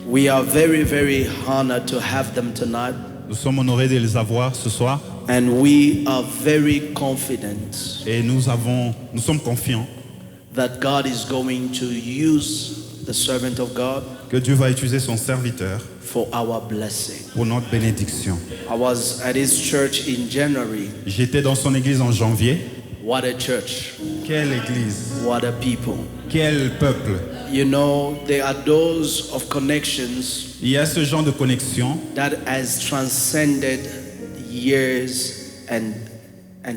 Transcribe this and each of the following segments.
We are very, very honored to have them tonight. Nous sommes honorés de les avoir ce soir And we are very confident et nous sommes confiants that God is going to use the servant of God que Dieu va utiliser son serviteur for our blessing. pour notre bénédiction. I was at his church in January. J'étais dans son église en janvier. What a church. Quelle église, What a people. quel peuple. You know, there are doors of connections Il y a ce genre de connexion that has transcended years and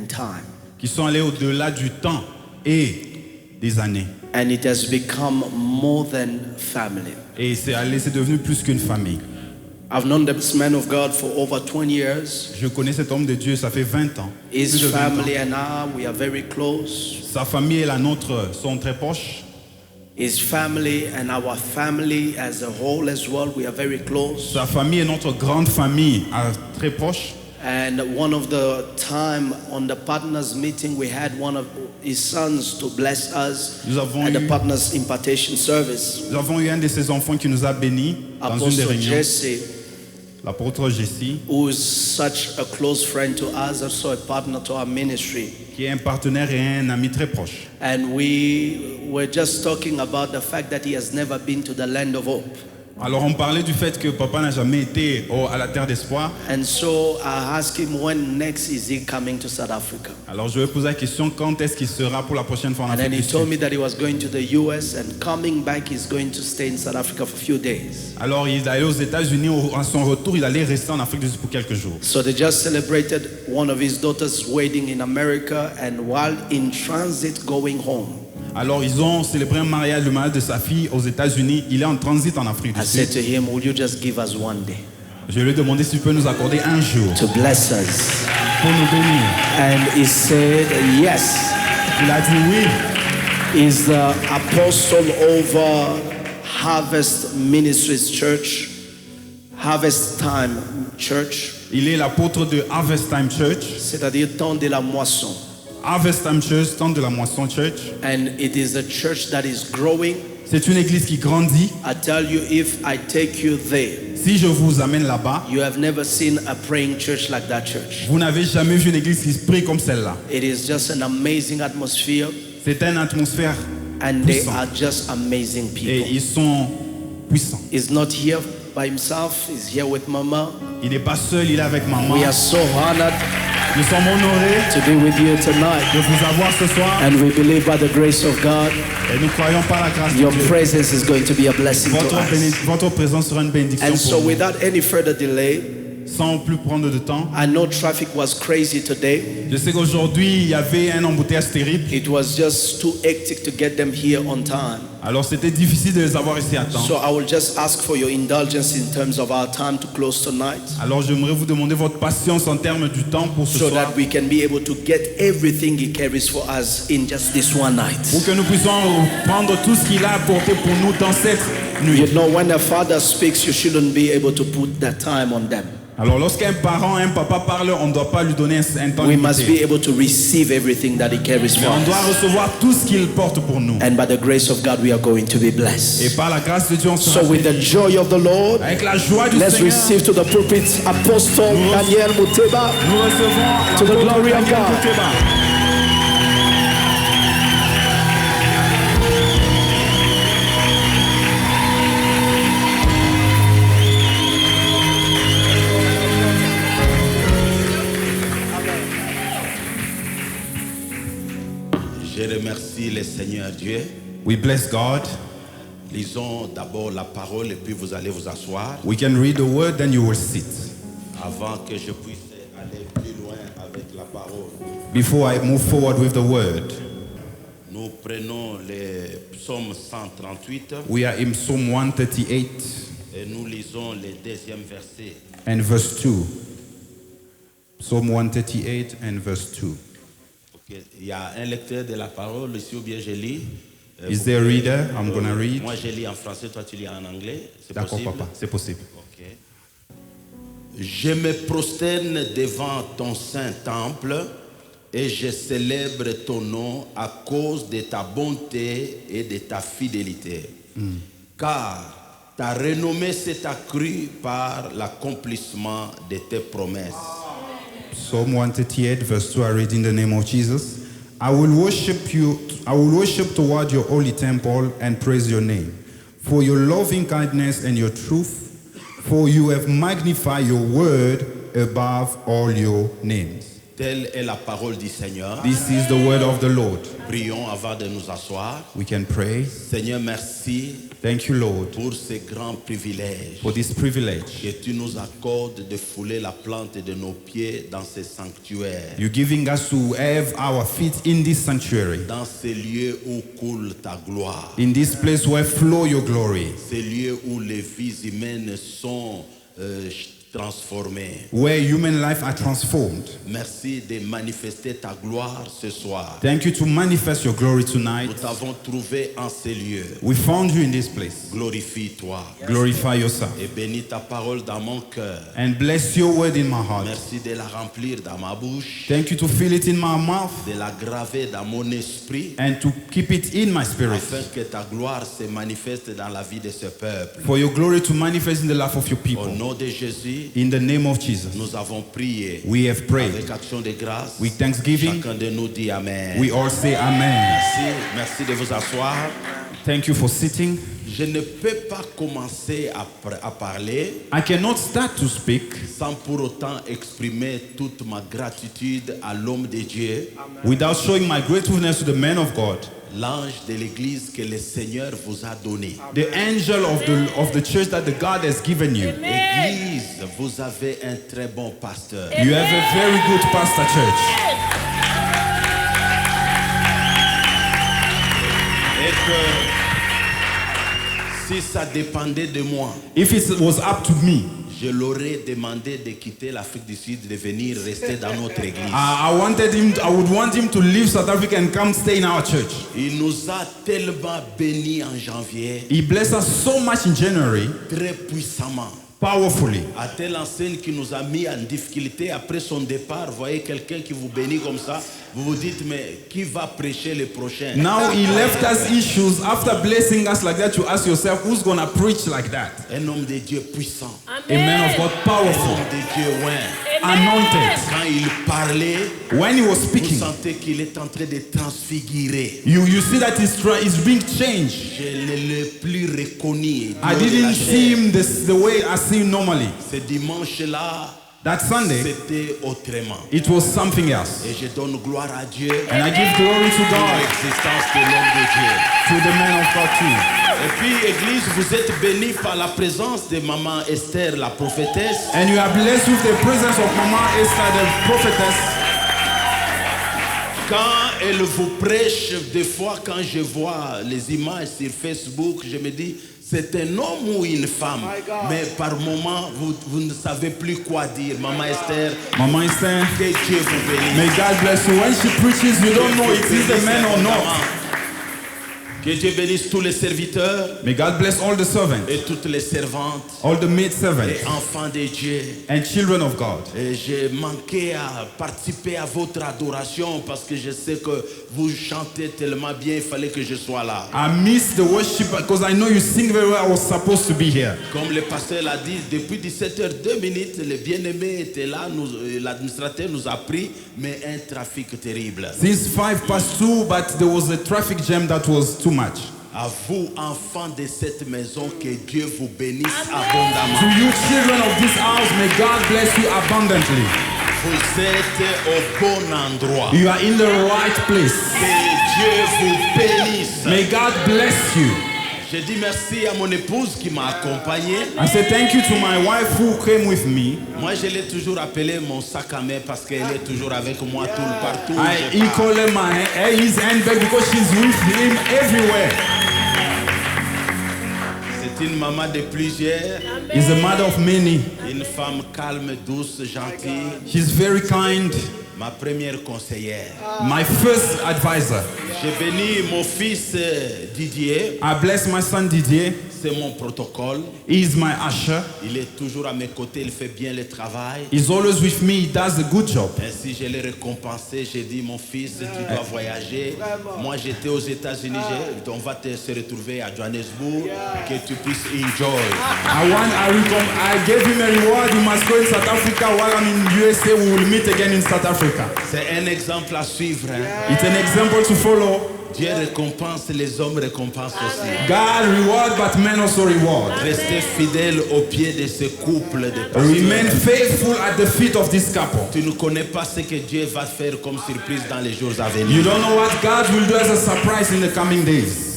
time. qui sont allés au-delà du temps et des années. And it has become more than family. Et c'est devenu plus qu'une famille. I've known this man of God for over 20 years. Je connais cet homme de Dieu, ça fait 20 ans. His Plus de 20 ans. family and I, we are very close. Sa famille et la nôtre sont très proches. His family and our family as a whole as well, we are very close. Sa famille et notre grande famille très proches. And one of the time on the partners meeting, we had one of his sons to bless us Nous avons at the eu- partners impartation service. Nous avons eu un de ses enfants qui nous a bénis dans une des Apostle réunions, Jesse, l'apôtre Jessie, who is such a close friend to us, also a partner to our ministry. qui est un partenaire et un ami très proche. And we were just talking about the fact that he has never been to the land of hope. Alors on parlait du fait que papa n'a jamais été à la terre d'espoir. And so I asked him, when next is he coming to South Africa? Alors je lui ai posé la question, quand est-ce qu'il sera pour la prochaine fois en And then Afrique he du told Sud? me that he was going to the US and coming back he's going to stay in South Africa for a few days. Alors il allait aux États-Unis, à son retour, il allait rester en Afrique du Sud pour quelques jours. So they just celebrated one of his daughter's wedding in America, and while in transit going home, Alors ils ont célébré le mariage de sa fille aux États-Unis. Il est en transit en Afrique I du said Sud. to him, will you just give us one day Je lui ai demandé s'il peut nous accorder un jour to bless us? pour nous bénir. And he said yes. Il a dit oui. He's the apostle over Harvest Ministries Church, Harvest Time Church, Il est l'apôtre de Harvest Time Church. c'est-à-dire temps de la moisson. Harvest Time Church, temps de la moisson church. And it is a church that is growing. C'est une église qui grandit. I tell you, if I take you there, Si je vous amène là-bas, you have never seen a praying church like that church. vous n'avez jamais vu une église qui prie comme celle-là. It is just an amazing atmosphere, C'est une atmosphère and they puissante. are just amazing Et people. ils sont puissants. He's not here by himself, he's here with Mama. Il n'est pas seul, il est avec maman. We are so honored Nous sommes honorés to be with you tonight, de vous avoir ce soir. and we believe by the grace of God, Et nous croyons par la grâce de your Dieu. presence is going to be a blessing to us. Votre présence sera une bénédiction And so pour nous. without any further delay, Sans plus prendre de temps. I know traffic was crazy today. Je sais qu'aujourd'hui, il y avait un embouteillage terrible. It was just too hectic to get them here on time. Alors c'était difficile de les avoir ici à temps. So I will just ask for your indulgence in terms of our time to close tonight, Alors j'aimerais vous demander votre patience en termes du temps pour ce so soir. that we can be able to get everything he carries for us in just this one night. Pour que nous puissions prendre tout ce qu'il a apporté pour nous dans cette nuit. You know, when a father speaks, you shouldn't be able to put that time on them. Alors lorsqu'un parent, un papa parle, on ne doit pas lui donner un temps We must be limité. able to receive everything that he carries Mais for on doit us. recevoir tout ce qu'il porte pour nous. And by the grace of God, we are going to be Et blessed. par la grâce de Dieu, on So sera with the bénis. joy of the Lord, Avec la joie du let's Seigneur, receive to the pulpit Apostle Nous Daniel Muteba. nous recevons To the l'apôtre glory of Daniel God. Muteba. Je remercie le Seigneur Dieu. We bless God. Lisons d'abord la parole et puis vous allez vous asseoir We can read the word, then you will sit. avant que je puisse aller plus loin avec la parole. Before I move forward with the word, Nous prenons le psaume 138 we are in Psalm 138 et nous lisons le deuxième verset. and verse 2. Psalm 138 and verse 2. Ok, il y a un lecteur de la parole ici ou bien je lis. Is there a reader? I'm going to read. Moi je lis en français, toi tu lis en anglais. C'est D'accord, possible? papa, c'est possible. Ok. Je me prosterne devant ton saint temple et je célèbre ton nom à cause de ta bonté et de ta fidélité. Car Ta renommée s'est accrue par l'accomplissement de tes promesses. Psalm 138, verse 2, I read in the name of Jesus. I will worship you, I will worship toward your holy temple and praise your name. For your loving kindness and your truth, for you have magnified your word above all your names. Telle est la parole du Seigneur. This is the word of the Lord. Prions avant de nous asseoir. We can pray. Seigneur, merci Thank you, Lord, pour ce grand privilège for this privilege. que tu nous accordes de fouler la plante de nos pieds dans ce sanctuaire, You're giving us to have our feet in this sanctuary, dans ces lieux où coule ta gloire, in this place where flow your glory, ces lieux où les vies humaines sont transformées. where human life are transformed. Merci de manifester ta gloire ce soir. Thank you to manifest your glory tonight. Nous t'avons trouvé en ces lieux. We found you in this place. Glorifie-toi Glorify yourself. et bénis ta parole dans mon cœur. And bless your word in my heart. Merci de la remplir dans ma bouche, Thank you to fill it in my mouth de la graver dans mon esprit, and to keep it in my spirit. afin que ta gloire se manifeste dans la vie de ce peuple. For your glory to manifest in the life of your Au people. nom de Jésus, In the name of Jesus. nous avons prié We have prayed. avec action de grâce. With thanksgiving, Chacun de nous dit Amen. we all say Amen. Merci de vous asseoir. Thank you for sitting. Je ne peux pas commencer à parler I cannot start to speak sans pour autant exprimer toute ma gratitude à l'homme de Dieu, without showing my gratefulness to the man of God, l'ange de l'église que le Seigneur vous a donné. the angel of the church that the God has given you. Église, vous avez un très bon pasteur. You have a very good pastor church. Et que si ça dépendait de moi, If it was up to me, je l'aurais demandé de quitter l'Afrique du Sud, de venir rester dans notre église. I would want him to leave South Africa and come stay in our church. Il nous a tellement bénis en janvier, He blessed us so much in January, très puissamment. powerfully. À telle enseigne qui nous a mis en difficulté après son départ. Voyez quelqu'un qui vous bénit comme ça, vous vous dites mais qui va prêcher le prochain? Now he left us issues after blessing us like that. You ask yourself, who's gonna preach like that? Un homme de Dieu puissant, A man of God, un powerful, homme de Dieu oint. anointed. Quand il parlait, When he was vous speaking, sentez qu'il est en train de transfigurer. you see that he's being changed. Je ne l'ai plus reconnu. I Dieu de la didn't chair. see him the way I see him normally. Ce dimanche-là, That Sunday, c'était autrement. it was something else. Et je donne gloire à Dieu And I give glory to pour God, l'existence de l'homme de Dieu. to the man of God too. Et puis, Église, vous êtes bénis par la présence de Maman Esther, la prophétesse. And you are blessed with the presence of Mama Esther, the prophetess. Quand elle vous prêche, des fois, quand je vois les images sur Facebook, je me dis, c'est un homme ou une femme. Mais par moment, vous ne savez plus quoi dire. Maman Esther, Mama Esther, que Dieu vous bénisse. may God bless you. When she preaches, you don't know if he's a man or not. Que Dieu bénisse tous les serviteurs May God bless all the servants, et toutes les servantes all the maid et servants, enfants de Dieu. and children of God. Et j'ai manqué à participer à votre adoration parce que je sais que vous chantez tellement bien, il fallait que je sois là. I missed the worship because I know you sing very well. I was supposed to be here. Comme le pasteur l'a dit, depuis 17h02, le bien-aimé était là, l'administrateur nous a pris, mais un trafic terrible. Since 2:05, but there was a traffic jam that was too much. À vous, enfants de cette maison, que Dieu vous bénisse To abondamment. you, children of this house, may God bless you abundantly. Vous êtes au bon endroit. You are in the right place. Que Dieu vous bénisse. May God bless you. Je dis merci à mon épouse qui m'a accompagné. I say thank you to my wife who came with me. Moi, je l'ai toujours appelé mon sac à main parce qu'elle est toujours avec moi tout le partout. où I je pars. call her his handbag because she's with him everywhere. C'est une maman de plusieurs, He's a mother of many. une femme calme, douce, gentille, She's very kind. ma première conseillère. My first advisor. J'ai béni mon fils Didier. I bless my son Didier. c'est mon protocole. He's my usher. Il est toujours à mes côtés, il fait bien le travail. He's always with me. He does a good job. Ainsi, je l'ai récompensé. J'ai dit, mon fils, tu dois voyager. Moi, j'étais aux États-Unis. On va se retrouver à Johannesburg. Que tu puisses enjoy. I gave him a reward. You must go in South Africa. While I'm in USA, we will meet again in South Africa. C'est un exemple à suivre. Hein? It's an example to follow. Dieu récompense, les hommes récompensent aussi. God reward, but men also reward. Restez fidèles au pied de ce couple de pasteurs. Remain faithful at the feet of this couple. Tu ne connais pas ce que Dieu va faire comme surprise dans les jours à venir. You don't know what God will do as a surprise in the coming days.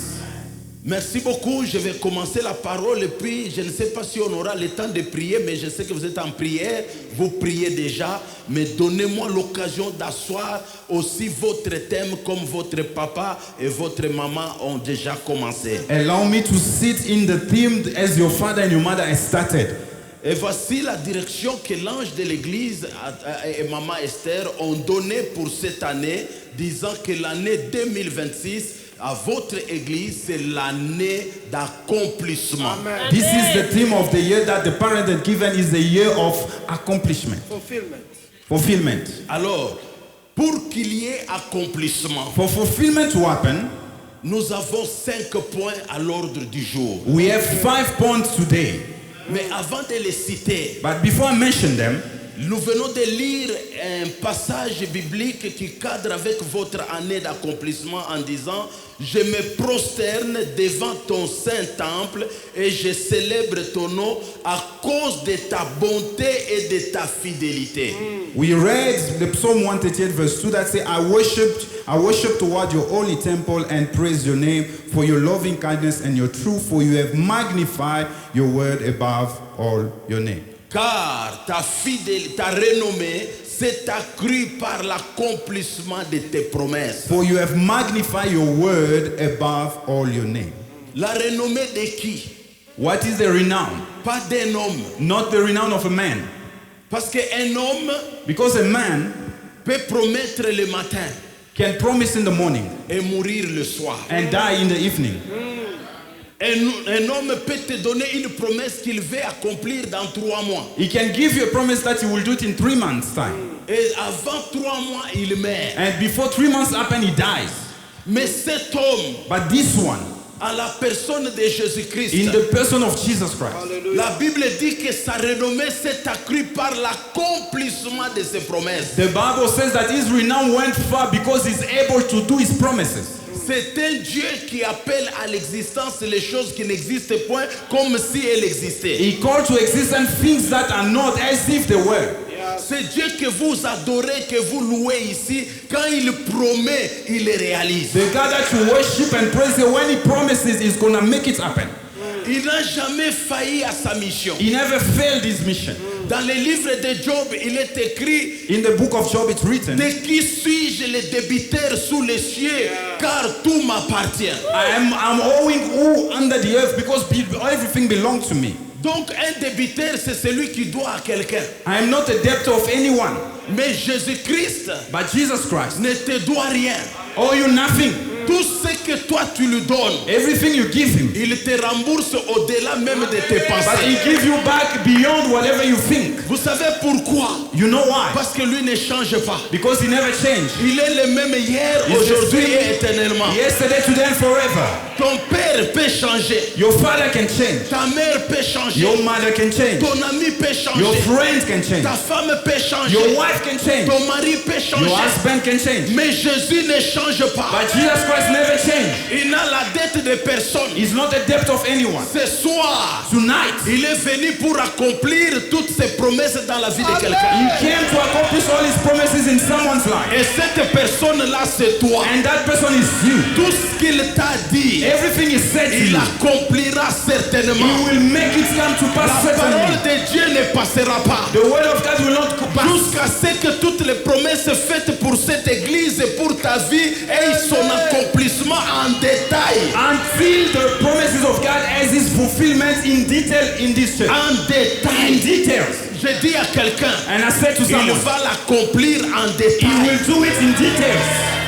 Merci beaucoup. Je vais commencer la parole et puis je ne sais pas si on aura le temps de prier, mais je sais que vous êtes en prière, vous priez déjà, mais donnez-moi l'occasion d'asseoir aussi votre thème comme votre papa et votre maman ont déjà commencé. Allow me to sit in the theme as your father and your mother has started. Et voici la direction que l'ange de l'église et maman Esther ont donnée pour cette année, disant que l'année 2026 à votre église, c'est l'année d'accomplissement. This is the theme of the year that the parent had given is the year of accomplishment. Fulfillment. Alors, pour qu'il y ait accomplissement, For fulfillment to happen, nous avons 5 points à l'ordre du jour. we have 5 points today. Mais avant de les citer, But before I mention them, nous venons de lire un passage biblique qui cadre avec votre année d'accomplissement en disant « Je me prosterne devant ton saint temple et je célèbre ton nom à cause de ta bonté et de ta fidélité. » we read the Psalm 138 verse 2 that say, I worship toward your holy temple and praise your name for your loving kindness and your truth, for you have magnified your word above all your name. Car ta renommée s'est accrue par l'accomplissement de tes promesses. For you have magnified your word above all your name. La renommée de qui? What is the renown? Pas d'un homme. Not the renown of a man. Parce qu'un homme Because a man peut promettre le matin can promise in the morning et mourir le soir. and die in the evening. Un homme peut te donner une promesse qu'il veut accomplir dans 3 mois. He can give you a promise that he will do it in 3 months' time. Et avant 3 mois, il meurt. And before 3 months happen, he dies. Mais cet homme, But this one, à la personne de Jésus-Christ, in the person of Jesus Christ, la Bible dit que sa renommée s'est accrue par l'accomplissement de ses promesses. the Bible says that his renown went far because he's able to do his promises. C'est un Dieu qui appelle à l'existence les choses qui n'existent point comme si elles existaient. He called to existence things that are not as if they were. C'est Dieu que vous adorez, que vous louez ici. Quand il promet, il le réalise. The God that you worship and praise, when he promises, he's going to make it happen. Il n'a jamais failli à sa mission. He never failed his mission. Dans le livre de Job, il est écrit: In the book of Job, it's written, de qui suis-je le débiteur sous les cieux, car tout m'appartient. I'm owing who under the earth because everything belongs to me. Donc un débiteur, c'est celui qui doit à quelqu'un. I am not a debtor of anyone. Mais Jésus-Christ But Jesus Christ ne te doit rien. owe you nothing. Tout ce que toi tu lui donnes, Everything you give him, il te rembourse au-delà même de tes but pensées. he gives you back beyond whatever you think. Vous savez pourquoi? You know why? Parce que lui ne change pas. Because he never changed. Il est le même hier, He's the aujourd'hui same et éternellement. Yesterday, today, and forever. Ton père peut changer. Your father can change. Ta mère peut changer. Your mother can change. Ton ami peut changer. Your friends can change. Ta femme peut changer. Your wife can change. Ton mari peut changer. Your husband can change. Mais Jésus ne change pas. But Jesus Christ never changed. Il n'a la dette de personne. He's not a debt of anyone. Ce soir, Tonight, il est venu pour accomplir toutes ses promesses dans la vie de he quelqu'un. came to accomplish all his promises in someone's life. Et cette personne-là, c'est toi. And that person is you. Tout ce qu'il t'a dit, Everything is said to il you. accomplira certainement. He will make it come to pass La parole certainly. de Dieu ne passera pas. The word of God will not pass. Jusqu'à ce que toutes les promesses faites pour cette église et pour ta vie aient son accomplissement en détail. Until the promises of God has its fulfillment in detail in this church. En détail. In details. Je dis à quelqu'un, And I said to il someone, va l'accomplir en he détail. will do it in details.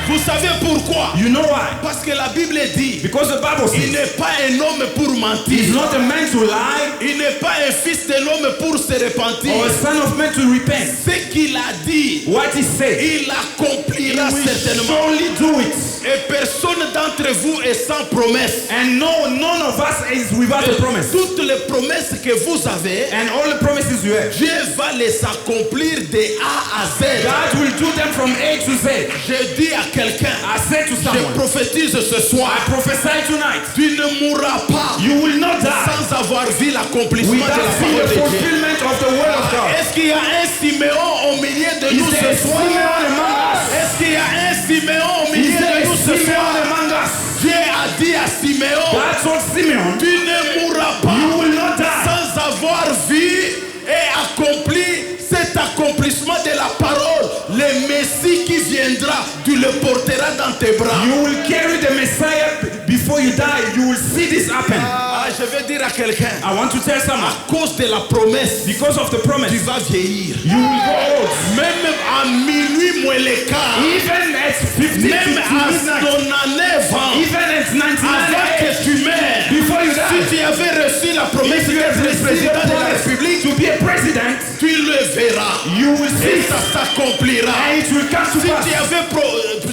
Vous savez pourquoi? You know why? Parce que la Bible dit, Because the Bible il says, n'est pas un homme pour he's mentir. not a man to lie Il n'est pas un fils de l'homme pour se repentir. or a son of man to repent. Ce qu'il a dit, What he said, il he accomplira will certainement. surely do it. Et personne d'entre vous est sans promesse. And no, none of us is without a promise. Toutes les promesses que vous avez, And all the promises you have, Dieu va les accomplir de A à Z. God will do them from A to Z. Je dis à quelqu'un, I said to je someone, prophétise ce soir, I prophesy tonight, tu ne mourras pas you will not die sans avoir vu l'accomplissement de without la seeing parole the de Dieu. fulfillment of the word of God. Est-ce qu'il y a un Siméon au milieu de Is nous there a ce soir? Simeon among us? Est-ce qu'il y a un Siméon au Is milieu there de a nous ce Simeon soir? among us? Dieu a dit à Siméon, God told Simeon, tu ne mourras pas you will not die sans avoir vu et accompli cet accomplissement de la parole. Le Messie qui viendra, tu le porteras dans tes bras. You will carry the Messiah before you die. You will see this happen. Ah, je vais dire à quelqu'un, I want to tell someone, à cause de la promesse, because of the promise, tu vas vieillir. you will grow old. Même à minuit moins le quart, Even at 50 même to à midnight, 99 ans, even at 99 avant que age, tu meurs, before you si die, tu avais reçu la promesse if you have d'être received président the de la promise République, to be a president, tu le verras. you will Et see ça s'accomplira. and it will come to Si pass.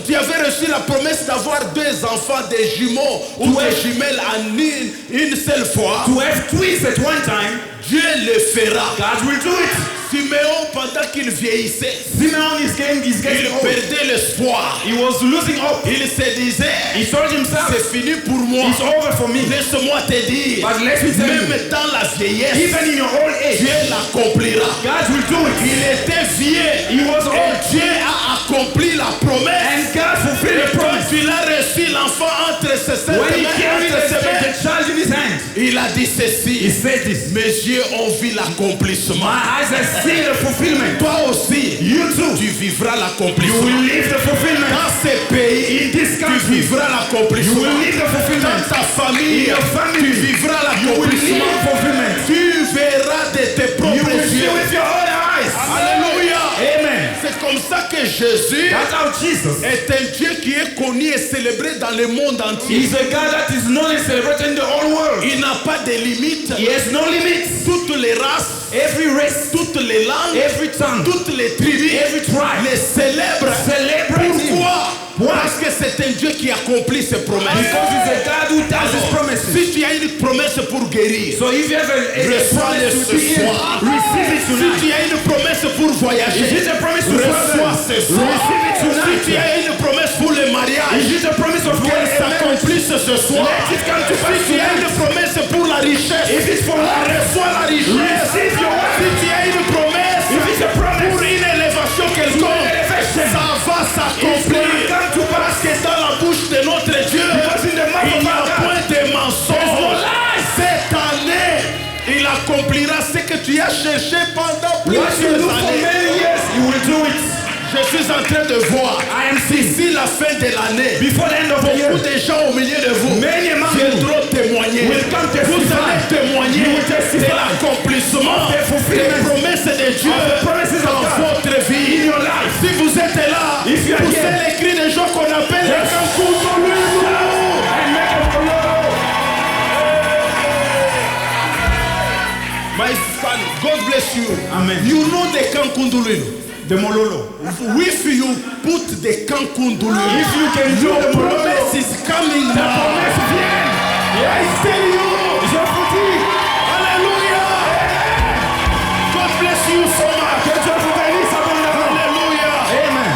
tu avais reçu la promesse d'avoir deux enfants, des jumeaux ou des jumelles en une seule fois, To have twins at one time, Dieu le fera. God will do it. Siméon, pendant qu'il vieillissait, Simeon is getting il old. perdait l'espoir. He was losing hope. Il se disait, He told himself, c'est fini pour moi. it's over for me. Laisse-moi te dire, But let me tell you, même dans la vieillesse, even in your old age, Dieu l'accomplira. God will do it. Il était vieux He was et old. Dieu a accompli la promesse. And God fulfilled Et the quand promise. il a reçu l'enfant entre ses sept When he mains, carried entre ses mains, the child in his hand, il a dit he ceci, said this. mes yeux ont vu l'accomplissement. My eyes have seen the fulfillment. Toi aussi, You too. tu vivras You l'accomplissement. will live the fulfillment. Dans ces pays, In this tu country, vivras you l'accomplissement. will live the Dans fulfillment. ta famille, In your family, tu vivras You will live l'accomplissement. the fulfillment. Tu verras de tes You propres will see yeux. with your own eyes. Alléluia. Amen. C'est comme ça que Jésus That's how Jesus est un Dieu qui est connu et célébré dans le monde entier. is a God that is known and celebrated in the whole world. Il n'a pas de limites. He has no limits. Toutes les races, Every race, toutes les langues, every tongue, toutes les tribus every tribe, les célèbrent. celebrate him. Pourquoi? Parce que c'est un Dieu qui accomplit ses promesses. Because he's a God who does his Alors, promises. si tu as une promesse pour guérir, So if you have a reçois-le promise to ce be healed, soir. receive it Si tonight. tu as une promesse pour voyager, Is it a promise to reçois travel? ce soir. Receive it Si tonight. tu as une promesse pour le mariage, Is it a promise of God? qu'elle s'accomplisse ce soir. Let it come to pass Si tu as une tonight. promesse pour la richesse, If it's for life, reçois la richesse. receive your wealth. Si tu as une promesse If it's a pour promise, une élévation quelconque, elevation, ça va s'accomplir. it's gonna come to Parce que dans la bouche de notre Dieu, Because in the mouth il of n'y a our God, point de there's no mensonge. lies. Cette année, il accomplira ce que tu as cherché pendant What you plusieurs do for années. many years, you will do it. Je suis en train de voir, I am seeing. d'ici la fin de l'année, Before the end of the year, beaucoup de gens au milieu de vous many among you viendront témoigner. will come testify. Vous allez témoigner You will testify de l'accomplissement of the fulfillment des promesses de Dieu of the promises of dans God votre vie. in your life. Si vous êtes là, If you are poussez here, les cris des gens qu'on appelle les Yes. Kankourou. and make a follow. My son, God bless you. Amen. You know the Kankundulu. The Mololo. If you put the Kankundulu, If you can do your the Mololo, promise is coming the now. promise vient. I tell you. Je vous dis, Hallelujah. God bless you so much. que Dieu vous bénisse abondamment. Hallelujah. Amen.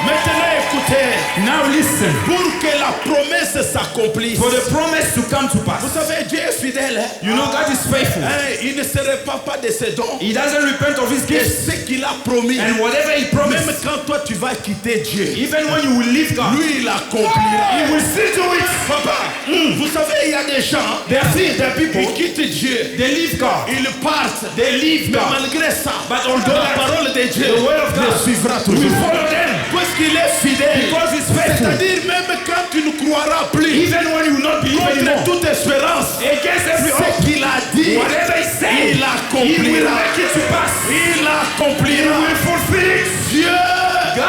Maintenant écoutez, Now listen. pour que la promesse s'accomplisse. For the promise to come to Vous pass. savez, Dieu est fidèle. Hein? You know God is faithful. Il ne se répand pas de ses dons. He doesn't repent of his Et gifts. ce qu'il a promis, And whatever he même promised, quand toi tu vas quitter Dieu, even when you will leave God, lui il accomplira. he will still do it. Papa, vous savez, il y a des gens There are people, qui quittent Dieu. they leave God. Ils partent. They leave Mais God. malgré ça, But although la parole de Dieu the word of God les suivra We toujours. follow them Parce qu'il est fidèle. because he's faithful. C'est-à-dire même quand tu ne croiras plus, Even when you will not believe contre anymore, toute espérance, against every hope, ce qu'il a dit, whatever he said, il he will accomplira. make it to pass. Il He accomplira. will fulfill it. Dieu God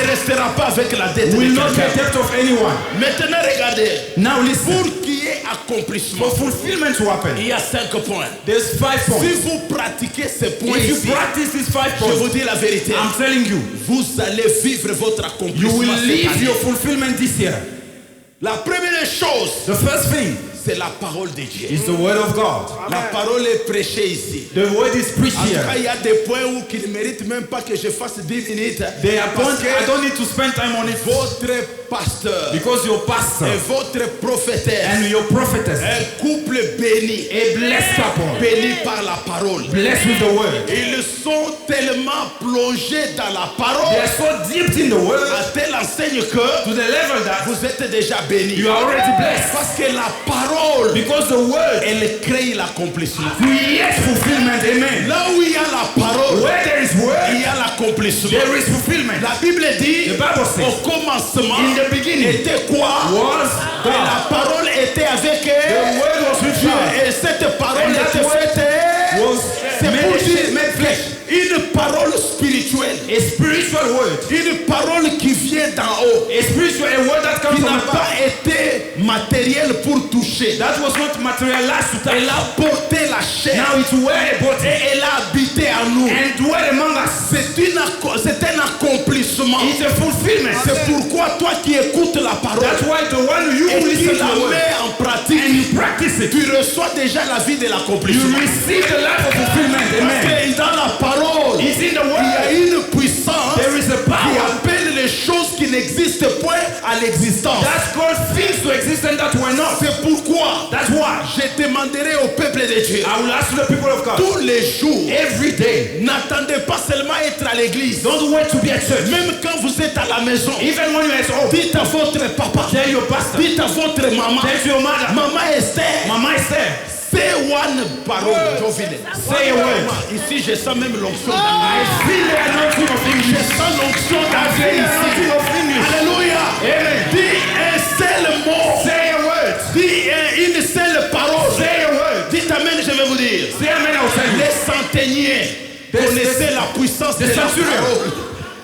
ne restera pas avec la dette de will not get quelqu'un. debt of anyone. Maintenant, regardez. Now listen. Pour qu'il y ait accomplissement, For fulfillment to happen, il y a 5 points. there's 5 Si points. vous pratiquez ces points If you ici, practice these 5 je vous points, dis la vérité, I'm telling you, vous allez vivre votre you accomplissement will cette live année. your fulfillment this year. La première chose, The first thing c'est la parole de Dieu. is the word of God. La parole est prêchée ici. The word is preached En tout here. cas, il y a des points où qui ne méritent même pas que je fasse 10 minutes. They are Parce points, I que don't need to spend time on it votre pasteur because your pastor et votre prophétesse, and your prophetess, un couple béni, a blessed couple, béni par la parole. blessed with the word. Ils sont tellement plongés dans la They parole are so deep in the word à telle enseigne que to the level that vous êtes déjà bénis. you are already blessed. Parce que la parole, Because the word elle crée l'accomplissement. creates fulfillment. Amen. Là où il y a la parole, Where there is il word, y a l'accomplissement. there is fulfillment. La Bible dit, The Bible says, au commencement, in the beginning était quoi? was Et la God. parole était avec The eux. word was with Dieu. God. Et cette parole And that était word faite. Was C'est pour dire made flesh. une parole spirituelle. A spiritual word. Une parole qui vient d'en haut. A spiritual a word that comes Qui from n'a above. pas été matérielle pour toucher. That was not materialized to touch. Elle a porté la chair. Now it's where a body Et elle a habité en nous. and dwell among us. C'est un accomplissement. It's a fulfillment. C'est pourquoi toi qui écoutes la parole That's why the one you et qui listen to la the word mets en and pratique, you practice it, tu reçois déjà la vie de you l'accomplissement. receive the life of fulfillment. Parce Amen. que dans la parole, It's in the il y a word. une puissance There is a qui power appelle les choses qui n'existent point à l'existence. that calls things to exist and that were not. C'est pourquoi That's why je demanderai au peuple de Dieu I will ask the people of God tous les jours, every day. n'attendez pas seulement être à l'église. Don't wait to be at church. Même quand vous êtes à la maison, Even when you're at home, dites à votre papa, tell your pastor, dites à votre maman, tell your mother, Maman Esther, Mama is there. say one parole. Jovine. Say a word. Ici, je sens même l'onction dans I feel the anointing of Je English. sens l'onction dans I feel the anointing of English. Alléluia. Amen. Dis un seul mot. Say a word. Dis une seule parole. Say a word. Dites amen, je vais vous dire. Say amen, I'll tell you. Les centeniers connaissaient la puissance de the la centurion. parole.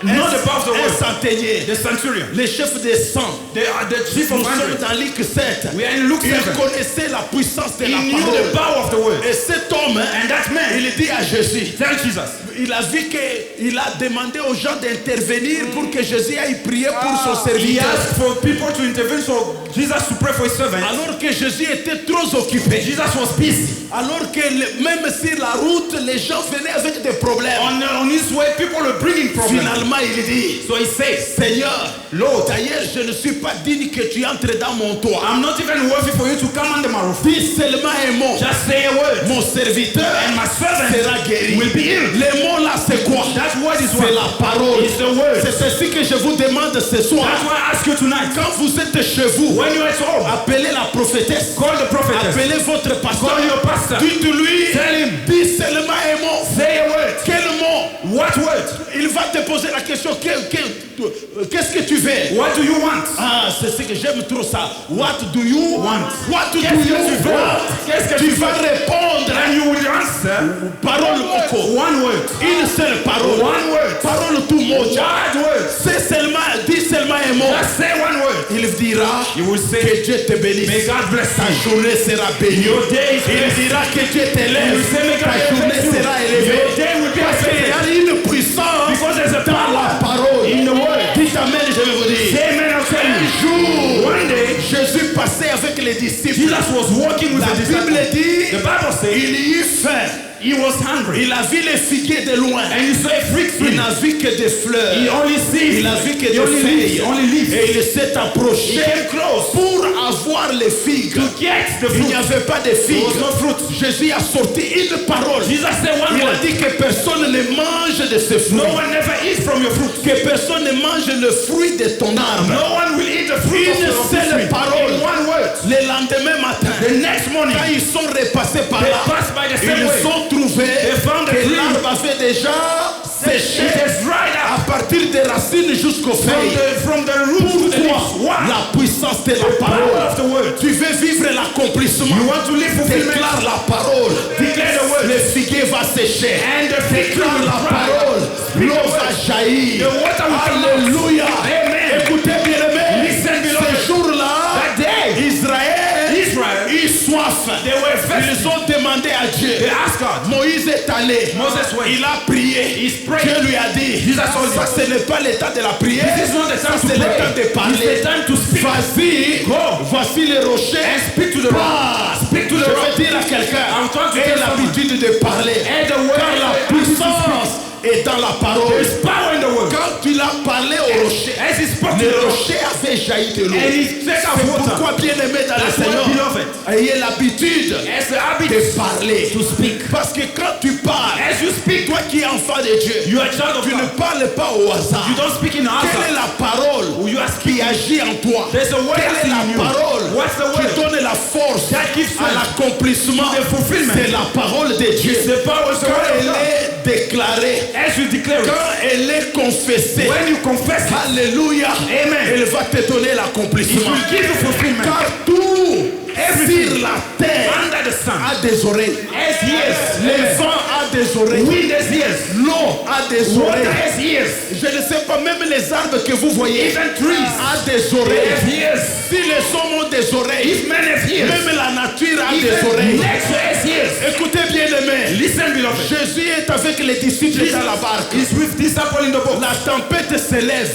Not the power of the Un word. centenier. The centurion. Les chefs des 100. They are the chief Nous of sommes hundreds. dans Luc 7. We are in Luke Il 7. connaissait la puissance de He la knew the parole. power of the word. Et cet homme, And that man, il dit à Jésus, tell Jesus. il a vu qu'il a demandé aux gens d'intervenir pour que Jésus aille prier pour son He serviteur. asked for people to intervene, so Jesus to pray for his servant. Alors que Jésus était trop occupé. Jesus was busy. Alors que même sur la route, les gens venaient avec des problèmes. On his way, people were bringing problems. Finalement, il dit, So he says, Seigneur, Lord, d'ailleurs, je ne suis pas digne que tu entres dans mon toit. I'm not even worthy for you to come under my roof. Dis seulement un mot. Just say a word. Mon serviteur And my servant sera guéri. will be healed. Le mot là, c'est quoi? That word is C'est what? la parole. It's the word. C'est ceci que je vous demande ce soir. That's why I ask you tonight. Quand vous êtes chez vous, When you're at home, appelez la prophétesse. call the prophetess. Appelez votre pasteur. Call your pastor. Dites-lui, Tell him. dis seulement un mot. Say a word. Quel mot? What word? Il va te poser la question, qu'est-ce que tu veux? What do you want? Ah, c'est ce que j'aime trop ça. What do you Want. What do Qu'est-ce you que tu veux? want? Qu'est-ce que Tu tu vas veux? répondre. And you will answer. Parole moko. One word. Une seule parole. One word. Parole tout moja. One word. C'est seulement, dis seulement un mot. Just say one word. Il dira You will que say, Dieu te bénisse. may God bless Ta you. journée sera bénie. Your day is Il blessed. dira que Dieu t'élève. You say, may God Ta journée bless you. sera élevée. Your day will be Parce qu'il y a une puissance Because there's a dans la power parole. in the word. Dites amen, je vais vous dire. Say amen, I'll tell Un you. jour, One day, Jésus passait avec les disciples. Jesus was walking with La the Bible disciples. dit, The Bible says il y eut faim. he was hungry. Il a vu les figuiers de loin. And he saw a fig Il tree. n'a vu que des fleurs. He only sees. Il a vu que He des only leaves. feuilles. Only leaves. Et il s'est He approché came close pour avoir les figues. to get the Il n'y fruit. avait pas de There figues. was no fruit. Jésus a sorti une parole. Jesus said one Il a word. dit que personne ne mange de ce fruit. No one never eats from your fruit. Que personne ne mange le fruit de ton arbre. No one will eat the fruit of Une your seule tree. parole. In one word. Le lendemain matin, The next morning, quand ils sont repassés par they là, passed by the same ils way. ont trouvé found the que tree. l'arbre avait déjà séché It has dried à up partir des racines jusqu'aux feuilles. from the root to the Pourquoi? La puissance de la parole. Tu veux vivre l'accomplissement. Déclare la parole. Le figuier va sécher. Déclare la parole. L'eau va jaillir. Alléluia. Écoutez bien aimé. Ce jour-là, Israël, ils soif. Ils ont demandé à Dieu. Moïse est allé. Il a prié. Dieu lui a dit, ça ce n'est pas l'état de la prière. Ça c'est le temps de parler. Vas-y, voici les rochers. Je vais dire à quelqu'un, aie l'habitude de parler. Car la puissance est dans la parole. Quand tu l'as parlé au rocher, le rocher avait jailli de l'eau. C'est pourquoi, bien aimé dans le Seigneur, ayez l'habitude de parler. Parce que quand tu parles, toi qui es enfant de Dieu, tu ne parles pas au hasard. Quelle est la parole qui agit en toi? Quelle est la parole qui donne la force à l'accomplissement? C'est la parole de Dieu. Quand elle est déclarée, quand elle est confessée, alléluia, elle va te donner l'accomplissement. Car tout sur la terre a des oreilles. Le vent a des oreilles. L'eau a des oreilles. Je ne sais pas, même les arbres que vous voyez a des oreilles. Si les hommes ont des oreilles, même la nature a des oreilles. Écoutez bien aimé, Jésus est avec les disciples dans la barque. La tempête s'élève.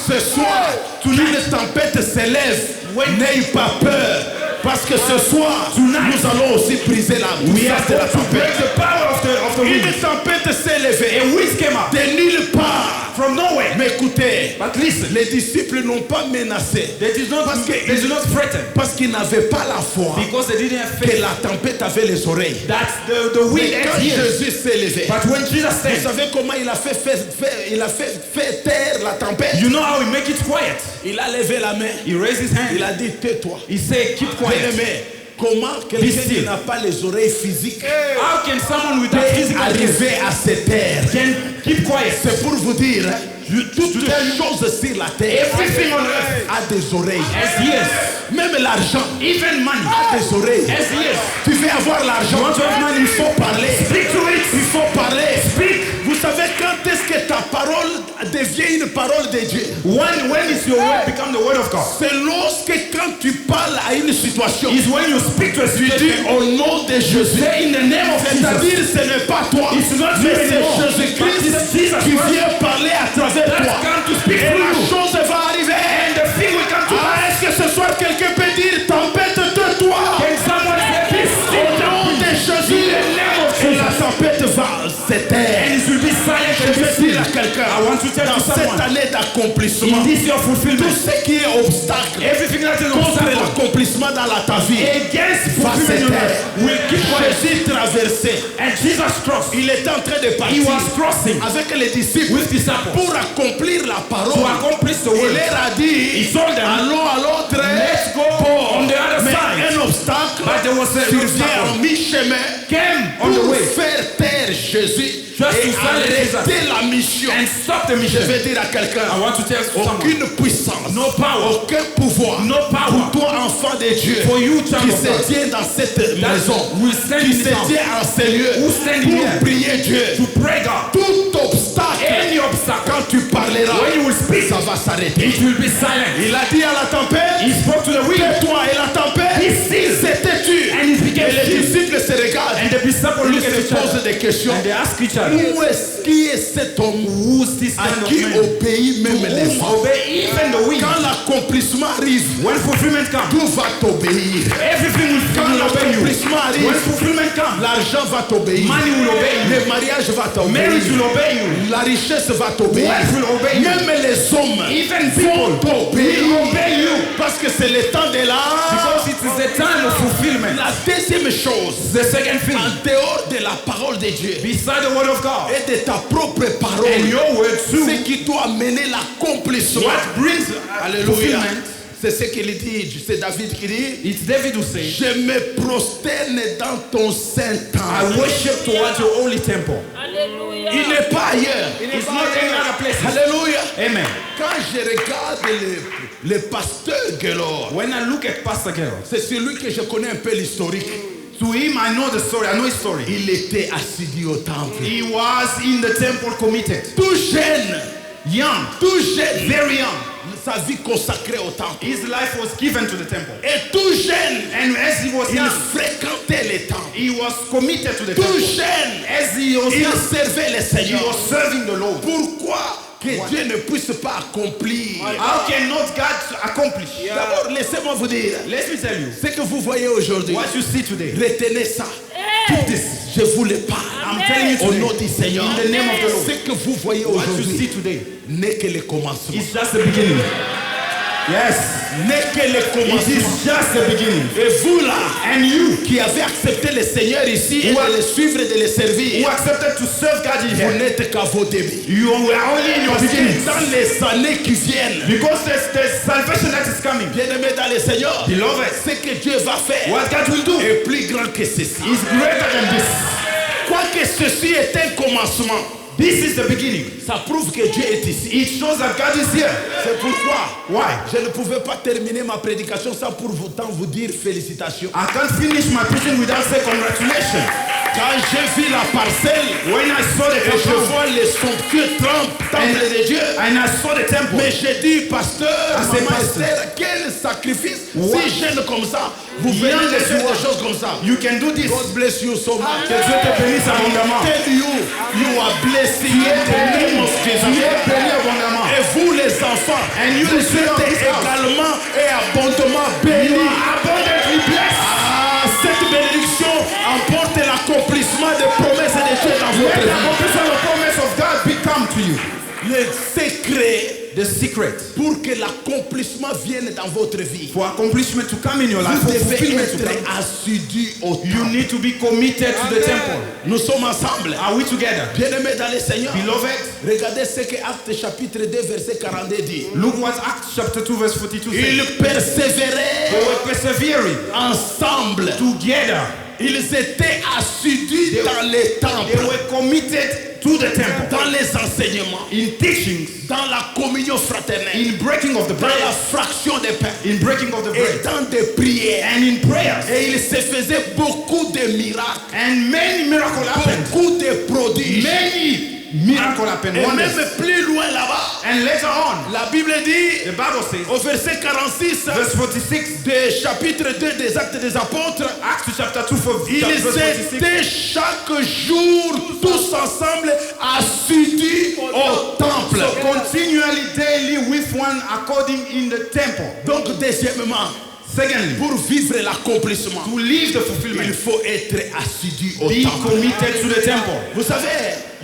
Ce soir, une tempête s'élève. N'ayez pas peur. Parce que ce soir, nous allons aussi briser la puissance de la tempête. Une tempête s'est levée de nulle part. Mais écoutez, les disciples n'ont pas menacé. Parce qu'ils n'avaient pas la foi que la tempête avait les oreilles. Mais quand Jésus s'est levé, vous savez comment il a fait taire la tempête? Il a levé la main. Il a dit tais-toi. Bien-aimé, comment quelqu'un qui n'a pas les oreilles physiques peut arriver à se taire? C'est pour vous dire, toutes les choses sur la terre a des oreilles. Même l'argent a des oreilles. Tu veux avoir l'argent, il faut parler. Il faut parler. Vous savez quand est-ce que ta parole devient une parole de Dieu? C'est lorsque quand tu parles à une situation, tu dis au nom de Jésus. C'est-à-dire ce n'est pas toi, mais c'est Jésus-Christ qui vient parler à travers toi. Et la chose va arriver. Est-ce que ce soir quelqu'un peut dire tempête de toi? Au nom de Jésus, et la tempête va se taire. Je veux dire à quelqu'un, dans cette année d'accomplissement, tout ce qui est obstacle contre l'accomplissement dans ta vie va se taire. Jésus traversait. Il était en train de partir avec les disciples pour accomplir la parole. Il leur a dit, allons à l'autre bord. Mais un obstacle survient en mi-chemin pour faire taire Jésus et arrêter la mission. Je vais dire à quelqu'un, aucune puissance, aucun pouvoir pour toi enfant de Dieu qui se tient dans cette maison, qui se tient en ces lieux pour prier Dieu. Tout obstacle, quand tu parleras, ça va s'arrêter. Il a dit à la tempête, tais-toi, et la tempête c'était tu. Et les disciples se regardent, ils se posent des questions. Qui est cet homme à qui obéit même les vents? Quand l'accomplissement arrive, tout va t'obéir. Quand l'accomplissement arrive, l'argent va t'obéir. Le mariage va t'obéir. La richesse va t'obéir. Même les hommes vont t'obéir. Parce que c'est le temps de l'art. La deuxième chose, en dehors de la parole de Dieu et de ta propre parole, ce qui doit amener l'accomplissement. Alléluia. C'est ce qu'il dit, c'est David qui dit, je me prosterne dans ton saint temple. I worship towards your holy temple. Alléluia. Il n'est pas ailleurs. It's not any other place. Alléluia. Amen. Quand je regarde le pasteur Gelor, When I look at Pastor Gerald, c'est celui que je connais un peu l'historique. to him I know the story. I know his story. Il était assidu au temple. He was in the temple committed. Tout jeune, Young. tout jeune, Very young. sa vie consacrée au temple. His life was given to the temple. Et tout jeune, And as he was il young, fréquentait les temples. he was committed to the Tout temple. jeune, As he was il young, servait le he Seigneur. was serving the Lord. Pourquoi que Dieu ne puisse pas accomplir? How can not God accomplish? D'abord, laissez-moi vous dire, Let me tell you. ce que vous voyez aujourd'hui, What you see today. retenez ça. Keep this. Je vous le parle. I'm telling you Au today. nom du Seigneur. In the name of the Lord. Ce que vous voyez What you see aujourd'hui today. n'est que le commencement. It's just the beginning. Yes. N'est que le It commencement. is just the beginning. Et vous là, And you qui avez accepté le Seigneur ici et Who de le suivre et de le who servir, accepted to serve God in vous here, n'êtes qu'à vos débuts. you were only in your Parce que beginning. dans les années qui viennent, Because there's salvation that is coming. bien-aimés dans le Seigneur, Beloved, ce que Dieu va faire what God will do est plus grand que ceci. is greater than this. Quoique ceci est un commencement, This is the beginning. ça prouve que Dieu est ici. It shows that God is here. C'est pourquoi Why? je ne pouvais pas terminer ma prédication sans pour autant vous dire félicitations. I can't finish my preaching without saying congratulations. Quand j'ai vu la parcelle When I saw the et je temple, vois les somptueux temple de Dieu, and I saw the temple, mais j'ai dit, pasteur, said, maman Pastor, Esther, quel sacrifice. What? Si jeune comme ça, vous venez Young de as faire you des are, choses comme ça. you can do this. God bless you so much. Que Dieu te bénisse abondamment. Tell you, you are blessed in the name of Tu Jesus. es béni abondamment. Et vous les enfants, And you vous the children of êtes this house. également et abondamment You bénis. are abundantly blessed. Ah, cette bénédiction emporte l'accomplissement des promesses de Dieu dans Let votre the vie. accomplishment of the promise of God become to you. Le secret The secret pour que l'accomplissement vienne dans votre vie, for accomplishment to come in your life, vous for devez fulfillment to être come, assidu au you temple. need to be committed to the temple. Nous sommes ensemble. Are we together? Bien-aimés dans le Seigneur, Beloved, regardez ce que Actes chapitre 2 verset 42 dit. look what Acts chapter 2 verse 42 says. Ils persévéraient They were persevering ensemble. together. Ils étaient assidus dans les They temples, were committed to the temple. dans les enseignements, In teachings, dans la communion fraternelle, in breaking of the dans la bread, fraction des pains in breaking of the et bread, dans des prières. and in prayers. Et il se faisait beaucoup de miracles, And many miracles happened. beaucoup de prodiges. Many miracles happened. Et Wonders. même plus loin là-bas, And later on, la Bible dit the Bible says, au verset 46 verse 46, du chapitre 2 des Actes des Apôtres, Acts chapter 2 for ils verse 46. étaient chaque jour tous ensemble assidus au temple. So continually daily with one according in the temple. Donc deuxièmement, Secondly, pour vivre l'accomplissement, to live the il fulfillment, faut être assidu au be temple. committed to the temple. Vous savez,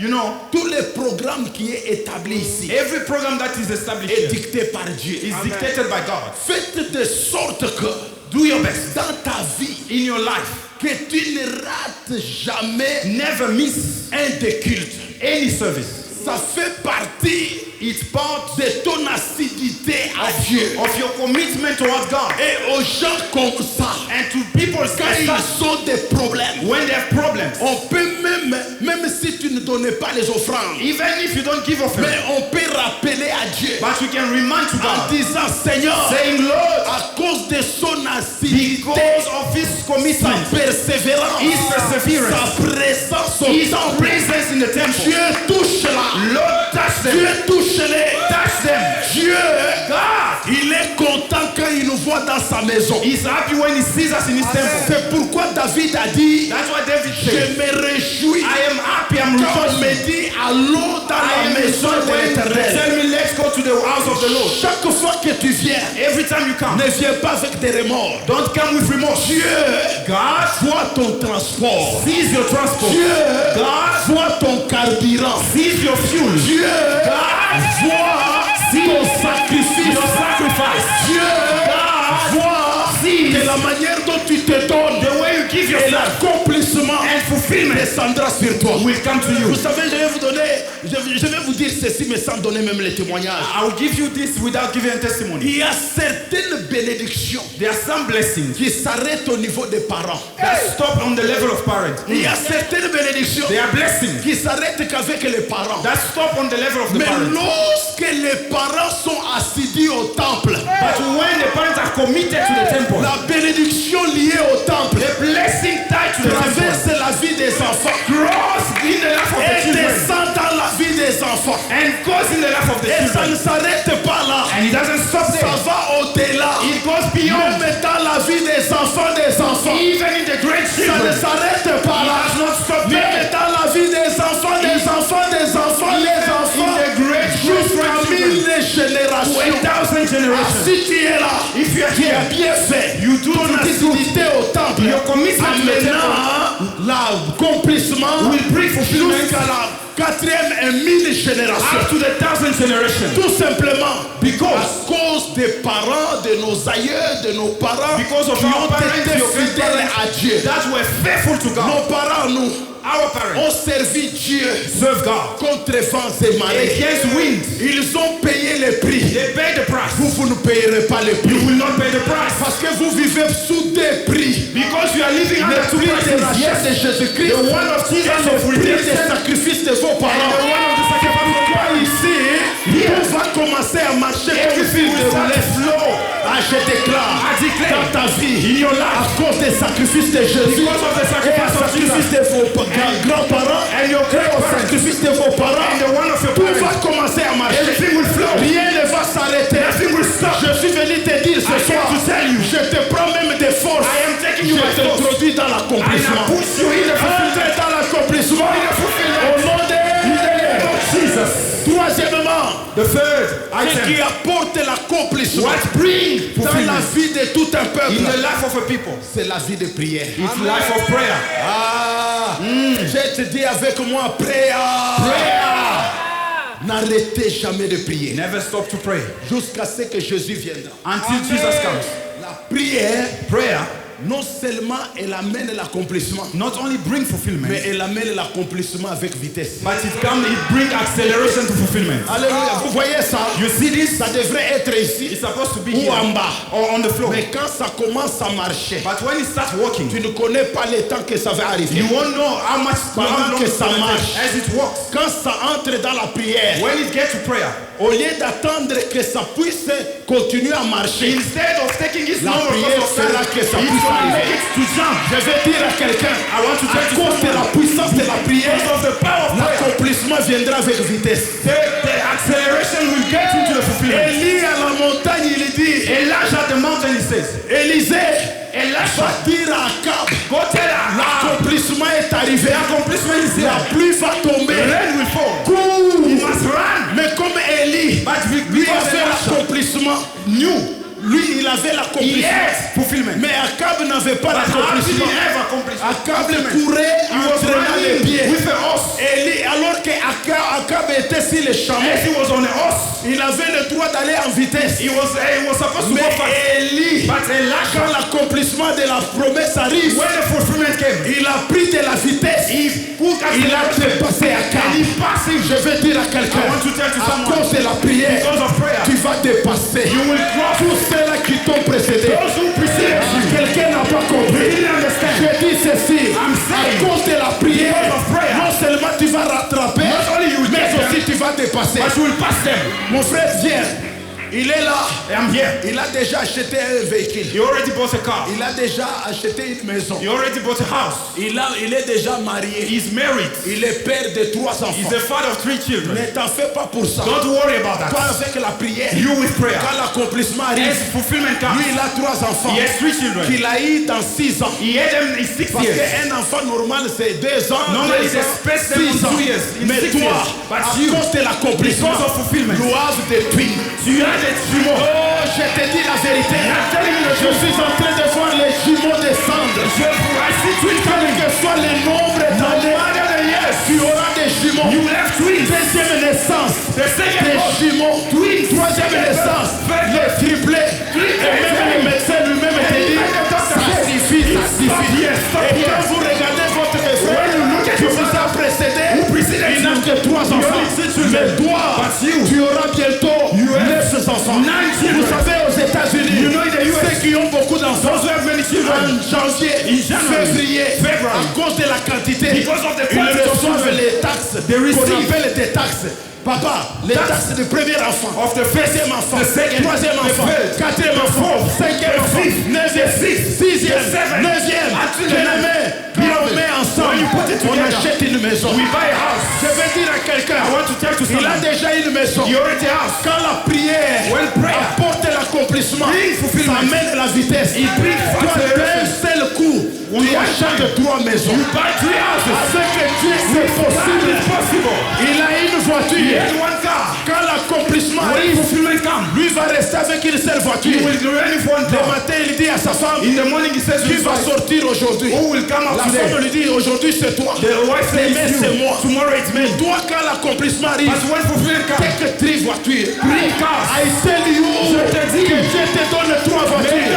You know, tous les programmes qui est établi ici every program that is established est here dicté par Dieu. is dictated by God. Faites de sorte que Do your best dans ta vie, in your life. que tu ne rates jamais Never miss un des cultes. any service. Ça fait partie It's part de ton assiduité à Dieu. of your commitment towards God. Et aux gens comme ça, And to people quand like ils that, ont des problèmes, when they have problems, on peut même si tu ne donnais pas les offrandes, even if you don't give offering, mais on peut rappeler à Dieu but you can remind to en God, disant, Seigneur, saying, Lord, à cause de son assiduité, because of his sa commitment, persévérance, his perseverance, sa présence au his temple, presence in the temple, Dieu touche-la. Lord, touch them, Dieu touche-les. touch them. Dieu, God il est content quand il nous voit dans sa maison. is happy when he sees us in his temple. C'est pourquoi David a dit, That's what David je said. me réjouis I am happy, I'm quand on me rejoicing. dit, allons dans I la am maison rejoiced de when they l'Éternel. tell me, let's go to the house of the Lord. Chaque fois que tu viens, Every time you come, ne viens pas avec des remords. don't come with remorse. Dieu God voit ton transport. sees your transport. Dieu God voit ton carburant. sees your fuel. Dieu God voit ton sacrifice. your sacrifice. Dieu voit sees de la manière dont tu te donnes the way you give et yourself l'accomplissement and fulfillment descendra sur toi. will come to you. Vous savez, je vais vous dire ceci, mais sans donner même les témoignages. I will give you this without giving a testimony. Il y a certaines bénédictions There are some blessings qui s'arrêtent au niveau des parents. that stop on the level of parents. Il y a certaines bénédictions There are blessings qui s'arrêtent qu'avec les parents. that stop on the level of the Mais parents. lorsque les parents sont assidus au temple, But when the parents are committed to the temple, la bénédiction liée au temple the blessing tied to the temple traverse la vie des enfants, cross in the life of the et children descend dans la vie des enfants. and goes in the life of the Et ça ne children. s'arrête pas là. And it doesn't stop Ça there. va au-delà. It goes beyond. Même dans la vie des enfants, Even in the great ça ne children. s'arrête pas It là. does not stop Même there. dans la vie des enfants, des enfants, des enfants, des In enfants, the great jusqu'à children. 1000 générations. 1,000 generations. Si tu es là, If you are tu as here, bien fait. you do Ton not assiduité au temple. Your commitment to the Maintenant, l'accomplissement will bring fulfillment jusqu'à la 4e et 1000 générations. up to the 1,000 generation. Tout simplement Because à cause des parents, de nos aïeux, de nos parents Because of qui our ont parents, été your fidèles à Dieu. that were faithful to God. Nos parents, nous, Our parents ont servi Dieu serve God contre vents et marées. against winds. Ils ont payé le prix. They pay the price. Vous ne payerez pas le prix. You will not pay the price Parce que vous vivez sous des prix. because you are living Le under two prix de prices. rachat de Jésus-Christ. The one of Jesus Et of le prix des redemption sacrifices de vos and parents. the one of the sacrifice of Toi God. ici, tout va commencer à marcher comme Everything fil will de start to roulette. flow. Ah, je déclare I declare dans ta vie, in your life à cause des sacrifices de Jésus, because of the et à sacrifice of sacrifice Jesus de vos grands-parents, and your et au great-parents sacrifice de vos parents, and the one of your tout parents. va commencer à marcher. Everything will flow. Rien ne va s'arrêter. Nothing will stop. Je suis venu te dire ce I came soir, to tell you. je te prends même des forces. I am taking Je you by force. t'introduis dans And l'accomplissement. I push you in the fulfillment. Entre dans l'accomplissement. Au nom de Jesus. Troisièmement, The third ce qui item. apporte l'accomplissement What brings dans la fulfillment vie de tout un in peuple, the life of a people? c'est la vie de prière. It's life of prayer. Ah, je te dis avec moi, prière. N'arrêtez jamais de prier Never stop to pray jusqu'à ce que Jésus viendra. until Jesus comes. La prière, Prayer non seulement elle amène l'accomplissement, not only brings fulfillment, mais elle amène l'accomplissement avec vitesse. but it brings acceleration to fulfillment. Alléluia, vous voyez ça? You see this? Ça devrait être ici It's supposed to be ou here en bas. or on the floor. Mais quand ça commence à marcher, But when it starts working, tu ne connais pas le temps que ça va arriver. you won't know how much Pendant long que it's ça gonna marche. take as it works. Quand ça entre dans la prière, When it gets to prayer, au lieu d'attendre que ça puisse continuer à marcher, instead of taking its la normal prière course of fera time, que ça it's puisse gonna make arriver. it to jump. Je vais dire à quelqu'un, I want to à tell you cause de la puissance de la prière, because of the power of prayer, l'accomplissement viendra avec vitesse. the acceleration will get into the fulfillment. Élie à la montagne, il dit, Elijah at the mountain, he says, Élisée, Elisha, va dire à Akab, go tell her, l'accomplissement est arrivé. the accomplissement is La here. pluie va tomber. Rain will fall. Cours. He must run. Mais comme Élie, But lui because avait Elisha l'accomplissement, lui, il avait l'accomplissement. yes, fulfillment. Mais Akab n'avait pas But how did l'accomplissement. he have accomplished Akab fulfillment? courait He was en traînant les running pieds. with a horse. Élie, alors que Akab était sur les chameaux, As he was on a horse, il avait le droit d'aller en vitesse. he was supposed to Mais go fast. Élie, But Elisha, quand l'accomplissement de la promesse arrive, when the fulfillment came, il a pris de la vitesse. Il a dépassé Akab. and he passed him. Je vais dire à quelqu'un, I want to tell you à someone, cause de la prière, because of prayer, tu vas dépasser. you will cross Tous ceux-là qui t'ont précédé. those who preceded you. Quelqu'un n'a pas compris. He didn't understand. Je dis ceci, I'm à saying, cause de la prière, because of prayer, non seulement tu vas rattraper, not only you will mais get aussi them, tu vas dépasser. but you will pass them. Mon frère, viens. Il est là. I'm here. Il a déjà acheté un véhicule. He already bought a car. Il a déjà acheté une maison. He already bought a house. Il est déjà marié. He's married. Il est père de 3 He's enfants. the father of 3 children. Ne t'en fais pas pour ça. Don't worry about Toi that. avec la prière, You with prayer. quand l'accomplissement arrive, As fulfillment comes, lui il a 3 enfants he has 3 children. qu'il a eu dans 6 ans. He had them in 6 Parce years. qu'un enfant normal c'est 2 ans, Normally 3 they ans, expect them 6 on ans. 2 years, in Mais 6 toi, years. But à you, cause de l'accomplissement, because of fulfillment, l'oise depuis. you had the jumeaux. Oh, je te dis la vérité. Je suis en train de voir les jumeaux descendre. I see twins Quel coming. que soit le nombre No d'années, matter the years, tu auras des jumeaux. you will have twins. Deuxième naissance, The second des one, jumeaux. twins. Troisième naissance, les triplés. Et même le médecin lui-même te dit, ça suffit, ça suffit. Stop here, stop Et here. quand vous regardez votre frère, que 3 enfants. Mais toi, tu auras bientôt 9 enfants. Vous savez, aux États-Unis, ceux qui ont beaucoup d'enfants, en janvier, février, à cause de la quantité, ils reçoivent les taxes qu'on appelle des taxes. Papa, les taxes du premier enfant, deuxième enfant, troisième enfant, quatrième enfant, cinquième enfant, neuvième, sixième, neuvième. Quand on met ensemble, on achète une maison. Je vais dire à quelqu'un, il a déjà une maison. Quand la prière apporte l'accomplissement, ça amène la vitesse. Toi, d'un seul coup, tu achètes 3 maisons. Ce que Dieu c'est possible. Il a une voiture. Quand l'accomplissement arrive, lui va rester avec une seule voiture. Le matin, il dit à sa femme, qui va sortir aujourd'hui. La femme lui dit, aujourd'hui c'est toi. Demain c'est moi. Mais toi, quand l'accomplissement arrive, take 3 voitures. I tell you, que Dieu te donne 3 voitures.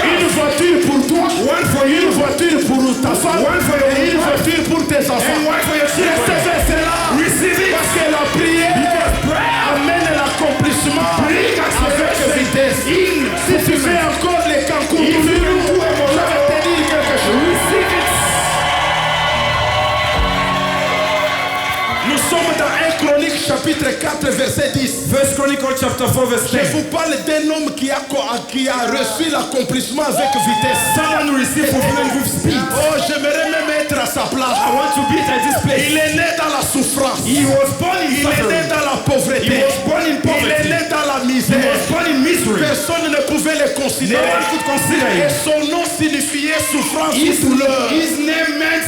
Une voiture pour toi, une voiture pour ta femme, et une voiture pour tes enfants. Recevez cela, parce que la prière amène l'accomplissement avec vitesse. Si tu fais encore les cancours, je vais te dire quelque chose. Nous sommes dans 1 Chronique chapitre 4 verset 10. First Chronicle chapter 4 verse 10. Je vous parle d'un homme qui a reçu l'accomplissement avec vitesse. Someone who received fulfillment with speed. Oh, j'aimerais même être à sa place. I want to be at this place. Il est né dans la souffrance. He was born in Il est né suffering. dans la pauvreté. He was born in Il est poverty. né dans la He misère. was born in misery. Personne ne pouvait le No considérer. one could consider Et him. son nom signifiait souffrance His ou douleur. name meant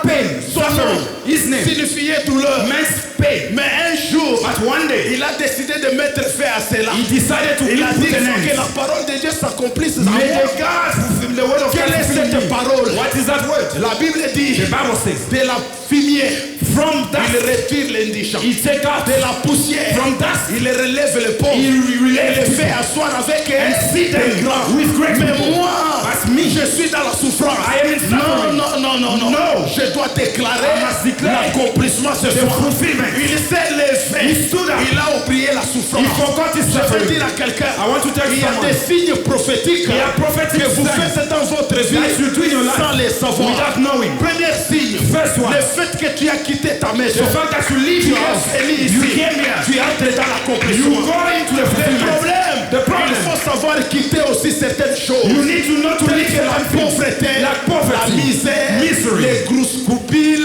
pain, Son nom suffering. His name signifiait douleur. meant pain. Mais un jour, But one day, il a décidé de mettre fin à cela. he decided to Il a dit put an que end. la parole de Dieu s'accomplisse en May moi. the God fulfill the word of Quelle God est fulfill in cette me. parole? What is that word? La Bible dit, The Bible says, de la fumier, from il dust, retire l'indigent. he take out De la poussière, from dust, il relève le pauvre. he Il relate le fait asseoir avec and sit des them grands. with great Mais people. moi, As me, je suis dans la souffrance. I am in Non, suffering. non, non, non, non. No. Je dois déclarer I must declare l'accomplissement ce the soir. fulfillment. Il s'est levé. He stood up. Il a oublié la souffrance. He forgot his Je veux suffering. dire à quelqu'un, I want to tell il y a someone, des signes prophétiques there are prophetic que vous signs faites dans votre vie that you do in your life sans les savoir. without knowing. Premier signe, First one, le fait que tu as quitté ta maison. the fact that you leave Tu your house, es venu you ici. came here, Tu entres dans you l'accomplissement. go into the Le fulfillment. problème, The problem. il faut savoir quitter aussi certaines choses. You need to know to Telles leave que la certain things. pauvreté, Like la poverty, misère, misery, les grosses coupilles,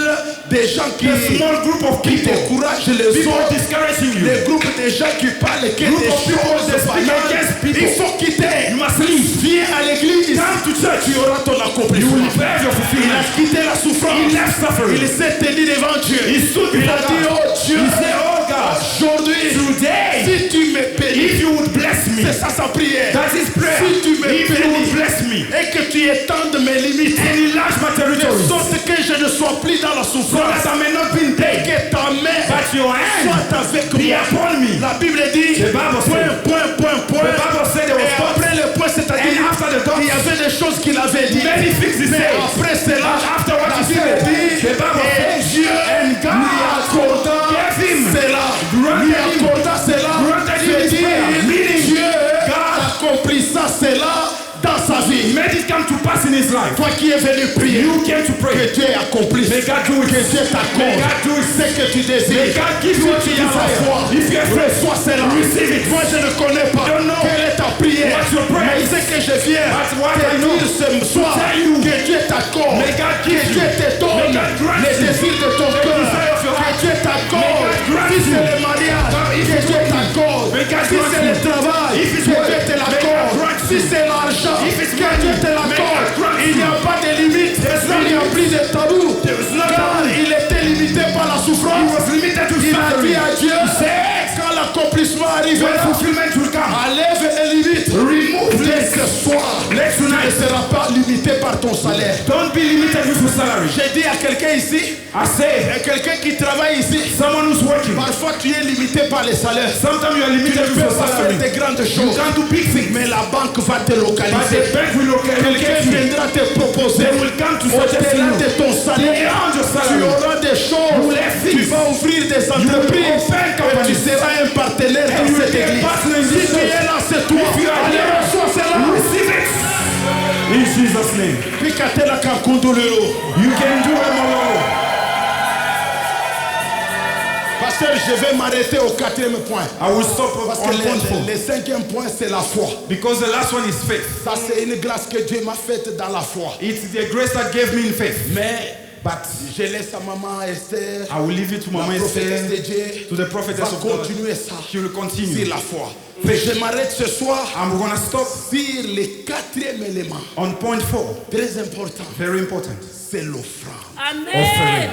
des gens qui a small group of people, découragent les people autres, discouraging you. des groupes de gens qui parlent que Group des of people choses that speak banales. against people. Il faut quitter. You must leave. Viens à l'église. Come to church. Tu auras ton You accomplissement. will bear your Il a fulfillment. quitté la souffrance. He left suffering. Il s'est tenu devant Dieu. He stood Il a before dit, God. oh Dieu, He said, oh God, aujourd'hui, today, si tu me bénis, if you would bless me, c'est ça sa prière. that is prayer. Si tu me If you would bénis bless me, et que tu étendes mes limites, and enlarge my de territory, sorte que je ne sois plus dans la so souffrance, that I may not be in et debt, que ta main but your hand soit avec be moi. upon me. La Bible dit, The Bible point, said- point, point, point. The Bible said there was Et dots. après le point, c'est-à-dire, And after the dots, il y avait des choses qu'il avait dit. many things he Mais said. après cela, And after what la he Bible said, dit, the Bible et said, Dieu and God lui accorda gave him, cela. granted Lui him, accorda cela. granted him C'est his dire, prayer. Meaning, Dieu God accomplissa cela dans sa vie. made it come to pass in his life. Toi qui es venu prier, You came to pray. que Dieu accomplisse. May God do it. Que Dieu May t'accorde God do it. ce que tu désires. May God give you Toi what qui you as la desire. foi, If you have faith, reçois cela. receive it. Moi je ne connais pas. Don't know. Quelle est ta prière? What's your prayer? Mais ce que je viens But what te I know, dire ce soir, tell you, que Dieu t'accorde, may God que give Dieu you, te donne may God grant les you, désirs de ton the cœur, desire of your que heart, Dieu t'accorde. may God grant Si you, c'est le mariage, if que it's Dieu working, t'accorde. may God Si grant c'est you, le travail, if it's que working, Dieu te may God l'accorde. grant Si you, c'est l'argent, if it's que money, Dieu te may l'accorde. God grant Il n'y a you. pas de limite. There's no Il n'y a limit. plus de tabou. There's no Car taboo. il était limité par la souffrance. He was limited to Il a dit suffering. à Dieu, He said, quand l'accomplissement when arrivera, fulfillment will come, enlève les limites. remove Dès this. ce soir, Let tu ne tonight, seras pas limité par ton salaire. don't be limited with your salary. J'ai dit à quelqu'un ici, I say, quelqu'un qui travaille ici, someone who's working, parfois tu es limité par les salaires. sometimes you are Tu ne limited with peux your pas faire salary. des grandes You choses. can't do big things, Mais la banque va te but localiser. the bank will Quelqu'un locate you. viendra te proposer They will come to suggest to au-delà you. de ton salaire. Beyond your Tu salary. auras des choses. You will have Tu things vas ouvrir des entreprises et tu seras un partenaire dans cette église. Si tu es là, c'est toi. Allez, reçois cela. Receive it. In Jesus' name. Pikatela kakunduliro. You can do it, Lord. Pasteur, je vais m'arrêter au 4e point. I will stop Parce on que point 4. le 5e point, c'est la foi. Because the last one is faith. Ça, c'est une grâce que Dieu m'a faite dans la foi. It's the grace that gave me in faith. Mais But je laisse à maman Esther, I will leave it to la Mama prophétesse de Esther, Dieu, to the prophetess va of God. continuer ça. She will continue. C'est la foi. Je m'arrête ce soir I'm going to stop sur le 4e élément. on point 4. Très important. Very important. C'est l'offrande. Amen.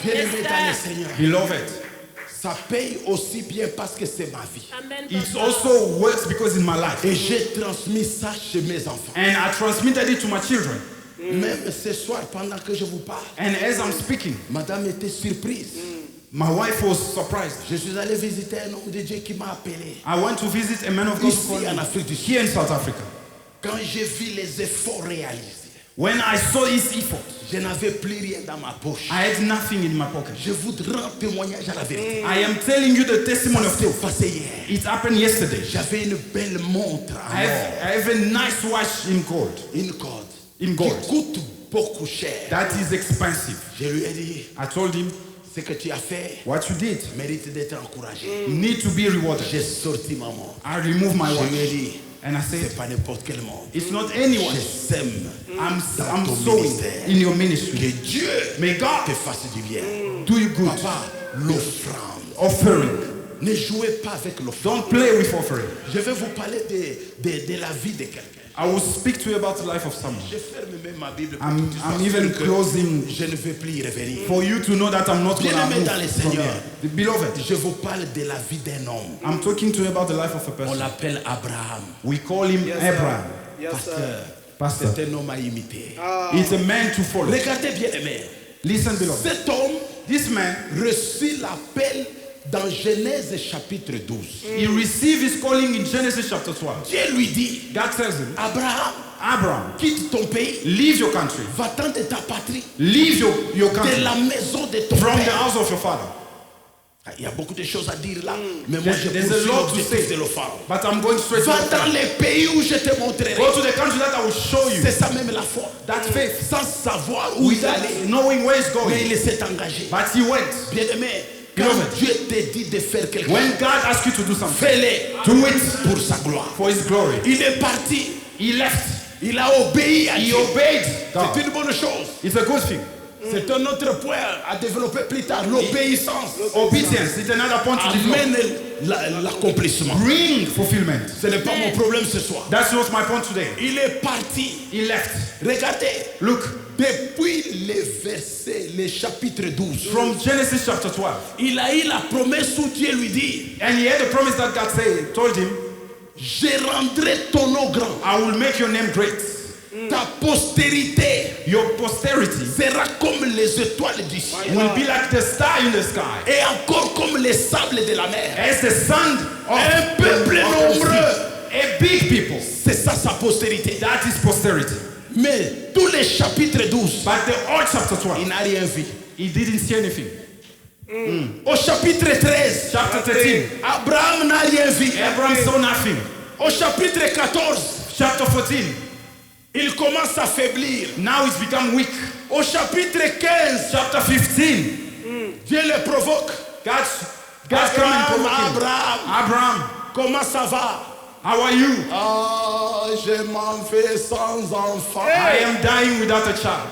Bien-aimé dans le Seigneur. Beloved, Ça paye aussi bien parce que c'est ma vie. Amen. it Papa. also works because in my life. Et j'ai transmis ça chez mes enfants. And I transmitted it to my children. Même ce soir, pendant que je vous parle, And as I'm speaking, madame était surprise. my wife was surprised. Je suis allé visiter un homme de Dieu qui m'a appelé. I went to visit a man of God Ici, called en Afrique du Sud. here in South Africa. Quand j'ai vu les efforts réalisés, When I saw his effort, je n'avais plus rien dans ma poche. I had nothing in my pocket. Je vous rends témoignage à la vérité. I am telling you the testimony of C'est truth. passé hier. It happened yesterday. J'avais une belle montre en I or, have a nice watch in gold. une corde, In gold. qui coûte beaucoup cher. That is expensive. Je lui ai dit, I told him, ce que tu as fait what you did mérite d'être encouragé. need to be rewarded. J'ai sorti ma montre. I removed my Je lui ai watch. dit, And I said, c'est pas n'importe quel monde. it's not anyone. Je sème I'm dans ton sowing ministère. in your Que ministry. Dieu May God te fasse du bien. do you good. Papa, l'offrande. Offering. Ne jouez pas avec l'offrande. Don't play with offering. Je vais vous parler de la vie de quelqu'un. I will speak to you about the life of someone. Je ferme même ma Bible pour I'm que tu sois even sûr que closing je ne vais plus y revenir. for you to know that I'm not going to Bien-aimé move dans le from Seigneur. here. Beloved, Je vous parle de la vie d'un homme. I'm talking to you about the life of a On person. l'appelle Abraham. We call him Abraham. Pastor. C'est un homme à imiter. It's a man to follow. Regardez bien aimé. Listen, beloved. Cet homme This man, reçut l'appel dans Genèse chapitre 12. he received his calling in Genesis chapter 12. Dieu lui dit, God tells him, Abraham, Abraham, quitte ton pays, leave your country. va-t'en de ta patrie, Leave your de country la maison de ton from the père. house of your father. Il y a beaucoup de choses à dire là, mais moi je There's a poursuis lot to l'objectif say, de l'offrande. but I'm going straight to Va the dans point. les pays où je te montrerai. Go to the country that I will show you. C'est ça même la foi. That faith. Sans savoir où il allait. Knowing where he's Mais going. il s'est engagé. But he went. Bien aimé, quand Beloved. Dieu te dit de faire quelque When chose, God asks you to do something, fais-le do it pour sa gloire. for his glory. Il est parti. He left. Il a obéi à He Dieu. obeyed C'est God. une bonne chose. It's a good thing. C'est un autre point à développer plus tard. L'obéissance Obedience is another point to develop. amène l'accomplissement. Bring fulfillment. Ce n'est pas mon problème ce soir. That's not my point today. Il est parti. He left. Regardez. Look, Depuis les versets, le chapitre 12, from Genesis chapter 12, il a eu la promesse où Dieu lui dit, and he had a promise that God told him, je rendrai ton nom grand. I will make your name great. Ta postérité Your posterity sera comme les étoiles du ciel. will be like the star in the sky, Et encore comme les sables de la mer. as the sand of Un peuple of the nombreux. sea. A big people. C'est ça sa postérité. That is posterity. Mais tous les chapitres 12, But the old chapter 12, il n'a rien vu. he didn't see anything. Au chapitre 13, Chapter 13, Abraham n'a rien vu. Abraham saw nothing. Au chapitre 14, Chapter 14, il commence à faiblir. now he's become weak. Au chapitre 15, Chapter 15, Dieu le provoque. God come and provoke him. Abraham, Abraham, comment ça va? how are you? Ah, je m'en vais sans enfant. I am dying without a child.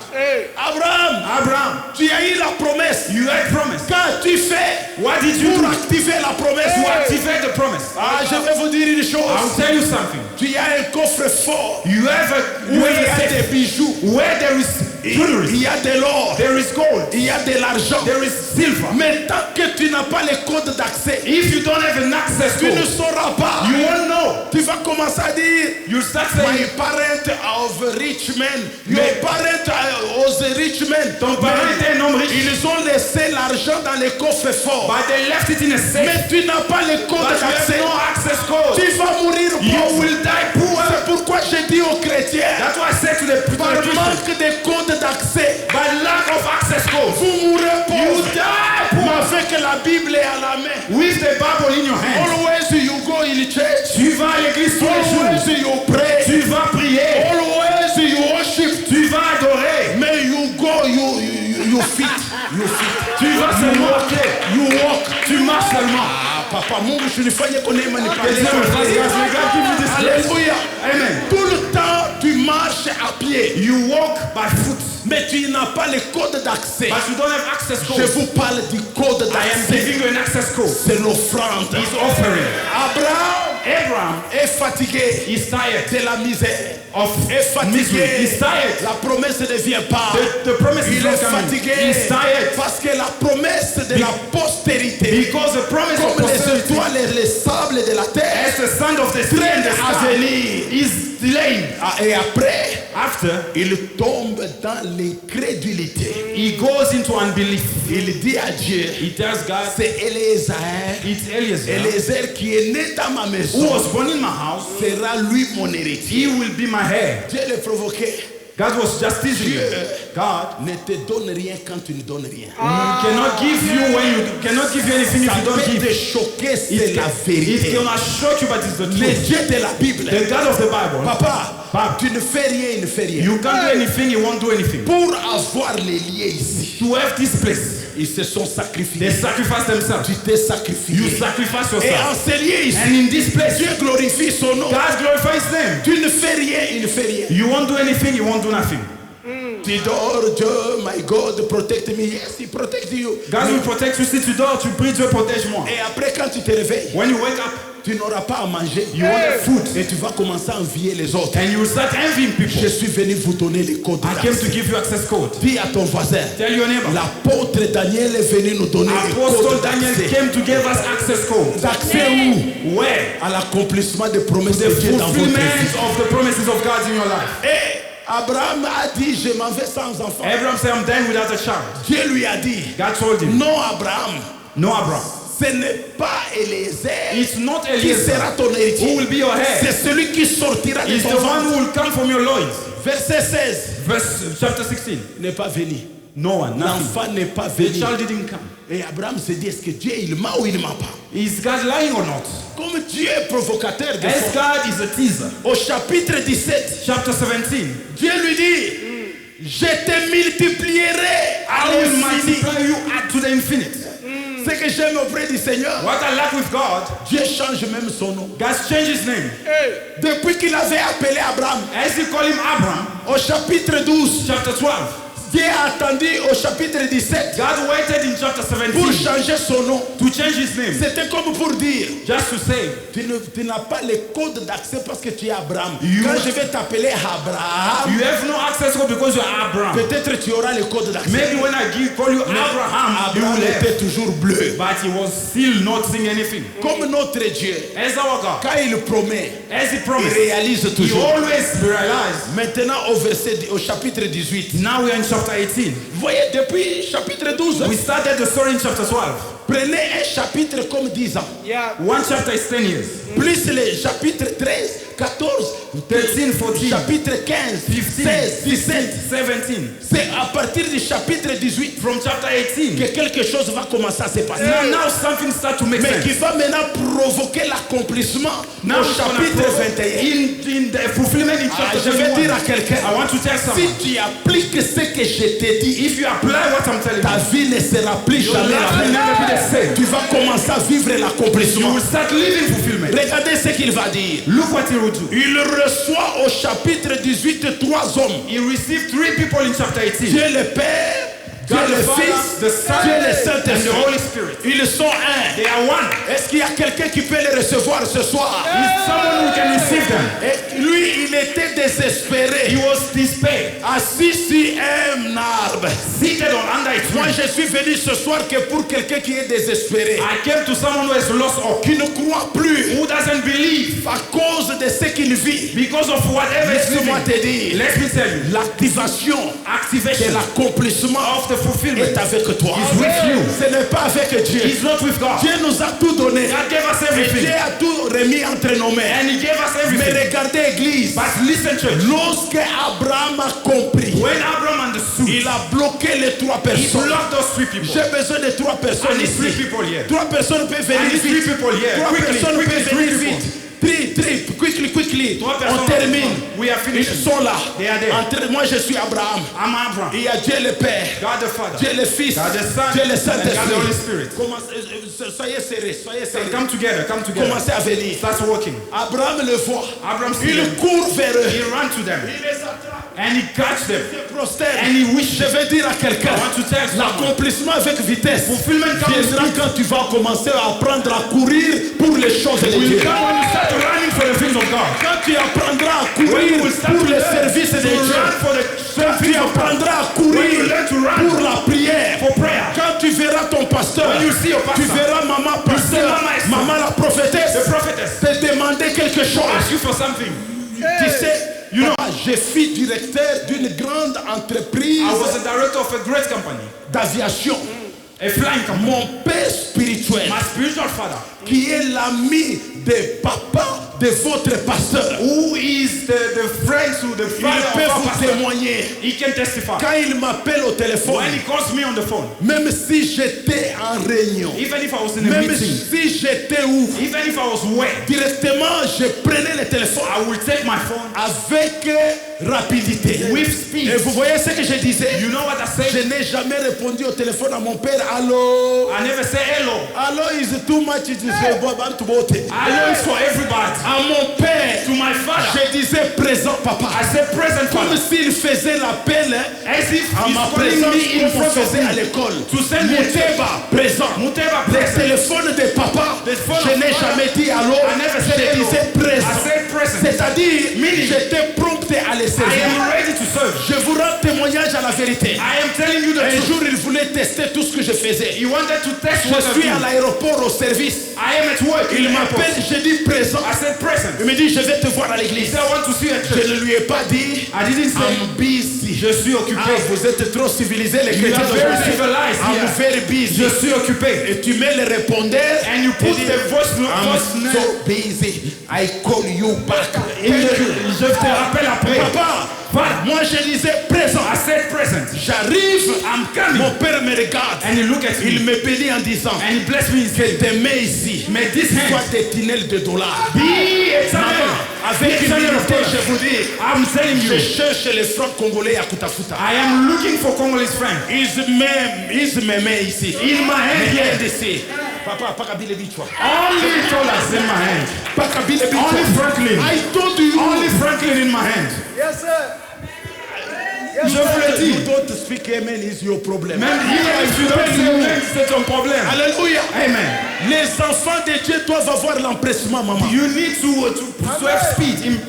Abraham, Abraham, tu as eu la promesse. you had promised. Qu'as-tu fait What did you pour do activer la promesse? to activate the promise? Ah, je vais vous dire une I'll chose. tell you something. Tu as un coffre fort You have où il y a a des safe bijoux. where there is Il jewelry, y a de l'or. there is gold, Il y a de l'argent. there is silver. Mais tant que tu n'as pas le code d'accès, If you don't have an access tu ne code, sauras pas. you won't know. Tu vas commencer à dire, You start my saying, parent of rich men, your parent was a rich man. ton parent était un homme riche, Ils ont laissé l'argent dans les coffres forts. but they left it in a safe. Mais tu n'as pas le code But you have d'accès. no access code. Tu vas mourir You pauvre. will die poor. C'est pourquoi je dis aux chrétiens, That's why I said to the par Christians, manque de code d'accès, by lack of access code, vous mourrez you pauvre. die poor. Mais avec la Bible à la main. With the Bible in your hand. Always you go in church. Tu vas à l'église tous les jours. Always you pray. Tu vas prier. Always you worship. Tu vas adorer. Mais you go, you fit. You fit. Tu vas seulement marcher. You walk. Tu marches seulement. Ah, Papa Mungu, tunifanye kwa neema Que Dieu me fasse grâce. Les gars qui vous disent Alléluia. Amen. Tout le temps, tu marches à pied. You walk by foot. Mais tu n'as pas le code d'accès. But you don't have access Je code. vous parle du code I am d'accès. giving you an access code. C'est l'offrande. He's offering. Abraham est fatigué He's tired de la misère. of Est misery. fatigué. He's tired. La promesse ne vient pas. The promise is Il not est coming. fatigué He's tired parce que la promesse de la postérité, because the promise of comme les posterity étoiles et les sables de la terre, as the sand of the sea and traîne the à sky venir. is delayed. Et après, After, il tombe dans l'incrédulité. he goes into unbelief. Il dit à Dieu, He tells God, c'est Eliezer, it's Eliezer Eliezer qui est né dans ma who maison, was born in my house. sera lui mon héritier. He will be my heir. Dieu le provoquait. God was just teasing Dieu him. God ne te donne rien quand tu ne donnes rien. cannot give you when you cannot give you anything if Ça you don't peut give. te choquer, c'est It la vérité. cannot shock you, but it's the Le truth. Dieu de la Bible. The God of the Bible. Papa, tu ne fais rien, il ne fait rien. You can't do anything, you won't do anything. Pour avoir les liens ici, To have this place, ils se sont sacrifiés. they sacrifice themselves. Tu t'es sacrifié. You sacrifice Et en yourself. ces lieux ici, And in this place, Dieu glorifie son nom. God glorifies His name. Tu ne fais rien, il ne fait rien. You won't do anything, you won't do nothing. Tu dors, Dieu, my God, protect me. Yes, he protects you. God will protect you. Si tu dors, tu pries, Dieu protège-moi. Et après, quand tu te réveilles, When you wake up, tu n'auras pas à manger. you want food. Et tu vas commencer à envier les autres. And you will start envying Je people. suis venu vous donner les codes. I came to d'accès. give you access code. Dis à ton voisin, Tell your neighbor. l'apôtre Daniel est venu nous donner les Apostle codes Daniel d'accès. came to give us access code. D'accès où? Where? À l'accomplissement des promesses The de Dieu dans votre fulfillment vie. of the promises of God in your life. Et Abraham a dit, je m'en vais sans enfant. Abraham said, I'm dying without a child. Dieu lui a dit, God told him, non Abraham, no, Abraham. ce n'est pas Eliezer It's not qui Eliezer sera ton who héritier. will be your heir. C'est celui qui sortira de It's ton the one ventre. who will come from your loins. Verset 16. Verse chapter 16. N'est pas venu. No one, nothing. L'enfant n'est pas The venu. child didn't come. Et Abraham se dit, est-ce que Dieu il ment ou il ne ment pas? Is God lying or not? Comme Dieu est provocateur de As foi. God is a teaser. Au chapitre 17, Chapter 17. Dieu lui dit, je te multiplierai à I will l'infini. multiply you to the infinite. Ce que j'aime auprès du Seigneur, What I like with God, Dieu change même son nom. God changed his name. Depuis qu'il avait appelé Abraham, As he called him Abraham, au chapitre 12, chapter 12. Dieu a attendu au chapitre 17 God waited in chapter pour 17 changer son nom. to change his name. C'était comme pour dire, Just to say, tu n'as pas le code d'accès parce que tu es Abraham. You- Quand je vais t'appeler Abraham, you have no access code because you are Abraham. peut-être tu auras le code d'accès. Maybe when I call you Abraham, you Abraham will have. était toujours bleu. But he was still not seeing anything. Comme notre Dieu, As our God, quand il promet, as he il promised, réalise he toujours. always realized. Maintenant au chapitre 18. Now we are in chapter 18. Vous voyez, depuis chapitre 12, We started the story in chapter 12. prenez un chapitre comme 10 ans. One chapter is 10 years. Plus les chapitres 13, 14, 13, 14, chapitre 15, 15, 16, 17. 17. C'est à partir du chapitre 18 From chapter 18. que quelque chose va commencer à se passer. Now something starts to make Mais sense. qui va maintenant provoquer l'accomplissement Now au it's gonna chapitre go 21. in the fulfillment in Ah, chapter je vais 21. dire à quelqu'un, I want to tell si someone, tu appliques ce que je t'ai dit, if you apply what I'm telling ta you, vie ne sera plus your jamais life la will même. never be the same. Tu vas commencer à vivre You l'accomplissement. will start living fulfillment. Regardez ce qu'il va dire. Look what he will do. Il reçoit au chapitre 18 trois hommes. He received 3 people in chapter 18. Dieu le Père, Dieu God le the Father, Fils, the Son, Dieu le and the Saint-Esprit. Holy Spirit. Ils sont un. They are one. Est-ce qu'il y a quelqu'un qui peut les recevoir ce soir? Is someone who can receive them. Et lui, il était désespéré. He was despair, Assis sur un arbre. seated on under a Moi, tree. je suis venu ce soir que pour quelqu'un qui est désespéré, I came to someone who has lost hope, qui ne croit plus who doesn't believe à cause de ce qu'il vit. because of whatever is Laisse-moi living. te dire, Let me tell you, l'activation de activation l'accomplissement of the fulfillment est avec toi. is with you. Ce n'est pas avec Dieu. It's not with God. Dieu nous a tout donné. God gave us Et everything. Dieu a tout remis entre nos mains. And He gave us Mais everything. regardez, Église. But listen, church. Lorsque Abraham a compris, When Abraham understood, il a bloqué les 3 he personnes. blocked those 3 people. J'ai besoin de 3 personnes I need 3 ici. people here. 3 personnes peuvent I venir need 3 vite. people here. 3 Quickly, personnes quickly, peuvent 3 venir people. vite. Quickly. 3 On personnes. termine. We are Ils finished. sont là. They are there. Moi, je suis Abraham. I'm Abraham. Il y a Dieu le Père, God the Father. Dieu le Fils, God the Son, Dieu le and God the Holy Saint-Esprit. Spirit. Soyez serrés. So come together. Commencez à venir. Start walking. Abraham le voit. Abraham sees Il them. court vers eux. He ran to them. Il les attrape. And he catch them. Il prosterne. And he wished. Je vais dire à quelqu'un, I want to tell someone. l'accomplissement avec vitesse Fulfillment comes viendra quand tu vas commencer à apprendre à courir pour les choses de will Dieu. come when you start running for the things of God. Quand tu apprendras à When courir you will start pour to le learn service de to Dieu. run for the Quand tu things of God. apprendras à When you courir learn to run pour la prière. for prayer. Quand tu verras ton pasteur, When you see your tu pastor, verras maman pasteur, Mama Esther, maman la prophétesse, the prophetess, te demander quelque chose. ask you for something. Tu sais, je suis directeur d'une grande entreprise I was a director of a great company, d'aviation. a flying company. Mon père spirituel, My spiritual father, qui est l'ami de papa de votre pasteur, who is the friend to the il father peut of our vous pastor, témoigner. he can testify. Quand il m'appelle au téléphone, When he calls me on the phone, même si j'étais en réunion, even if I was in a même meeting, si j'étais où, even if I was where, directement je prenais le téléphone I will take my phone avec rapidité. with speed. Et vous voyez ce que je disais? You know what I Je say? n'ai jamais répondu au téléphone à mon père. Allô? I never say hello. Allô is too much. It is Hello is for everybody. À mon père, To my father, je disais présent papa. I say present Comme father. s'il faisait l'appel As if à he's ma calling présence me in comme on front of faisait à me. l'école. To send me a Muteba présent. Muteba Le present. téléphone de papa, The phone je of n'ai father, jamais dit allô, I never said je hello. disais I présent. said present. C'est-à-dire, Meaning, j'étais prompt à les I servir. am ready to serve. Je vous rends témoignage à la vérité. I am telling you the Un truth. jour, il voulait tester tout ce que je faisais. He wanted to test what Je I suis à do. l'aéroport au service. I am at work. Il m'appelle, je dis présent. I said present. Il me dit, je vais te voir à He l'église. said I want to see you at Je church. ne lui ai pas dit, I didn't say I'm busy. je suis occupé. Ah, vous êtes trop civilisés, les You chrétiens are very d'aujourd'hui. civilized I'm here. very busy. Je suis occupé. Et tu mets le répondeur. And you put et dis, the voice I'm note. so busy. I call you back. Je te rappelle après. Papa, moi je disais présent. I said present. J'arrive, I'm coming. mon père me regarde. And he look at Il me. me bénit en disant And he blessed me. que tes mains ici Mais this hand. soient des tunnels de dollars. Be a Maman, avec Be a humilité, je vous dis, I'm telling je you. cherche les francs congolais à Kutafuta. I am looking for Congolese friends. Ils me met ici. In my hand Me here. aide ici. Papa, pas Kabila Bichwa. Only dollars in my hand. Pas Kabila Only Bichwa. Franklin. I told you. Only Franklin in my hand. Yes, sir. Je vous le dis. You don't speak amen is your problem. Même if you don't say amen, c'est ton problème. Alléluia. Amen. Les enfants de Dieu doivent avoir l'empressement, maman. You need to have speed. Amen.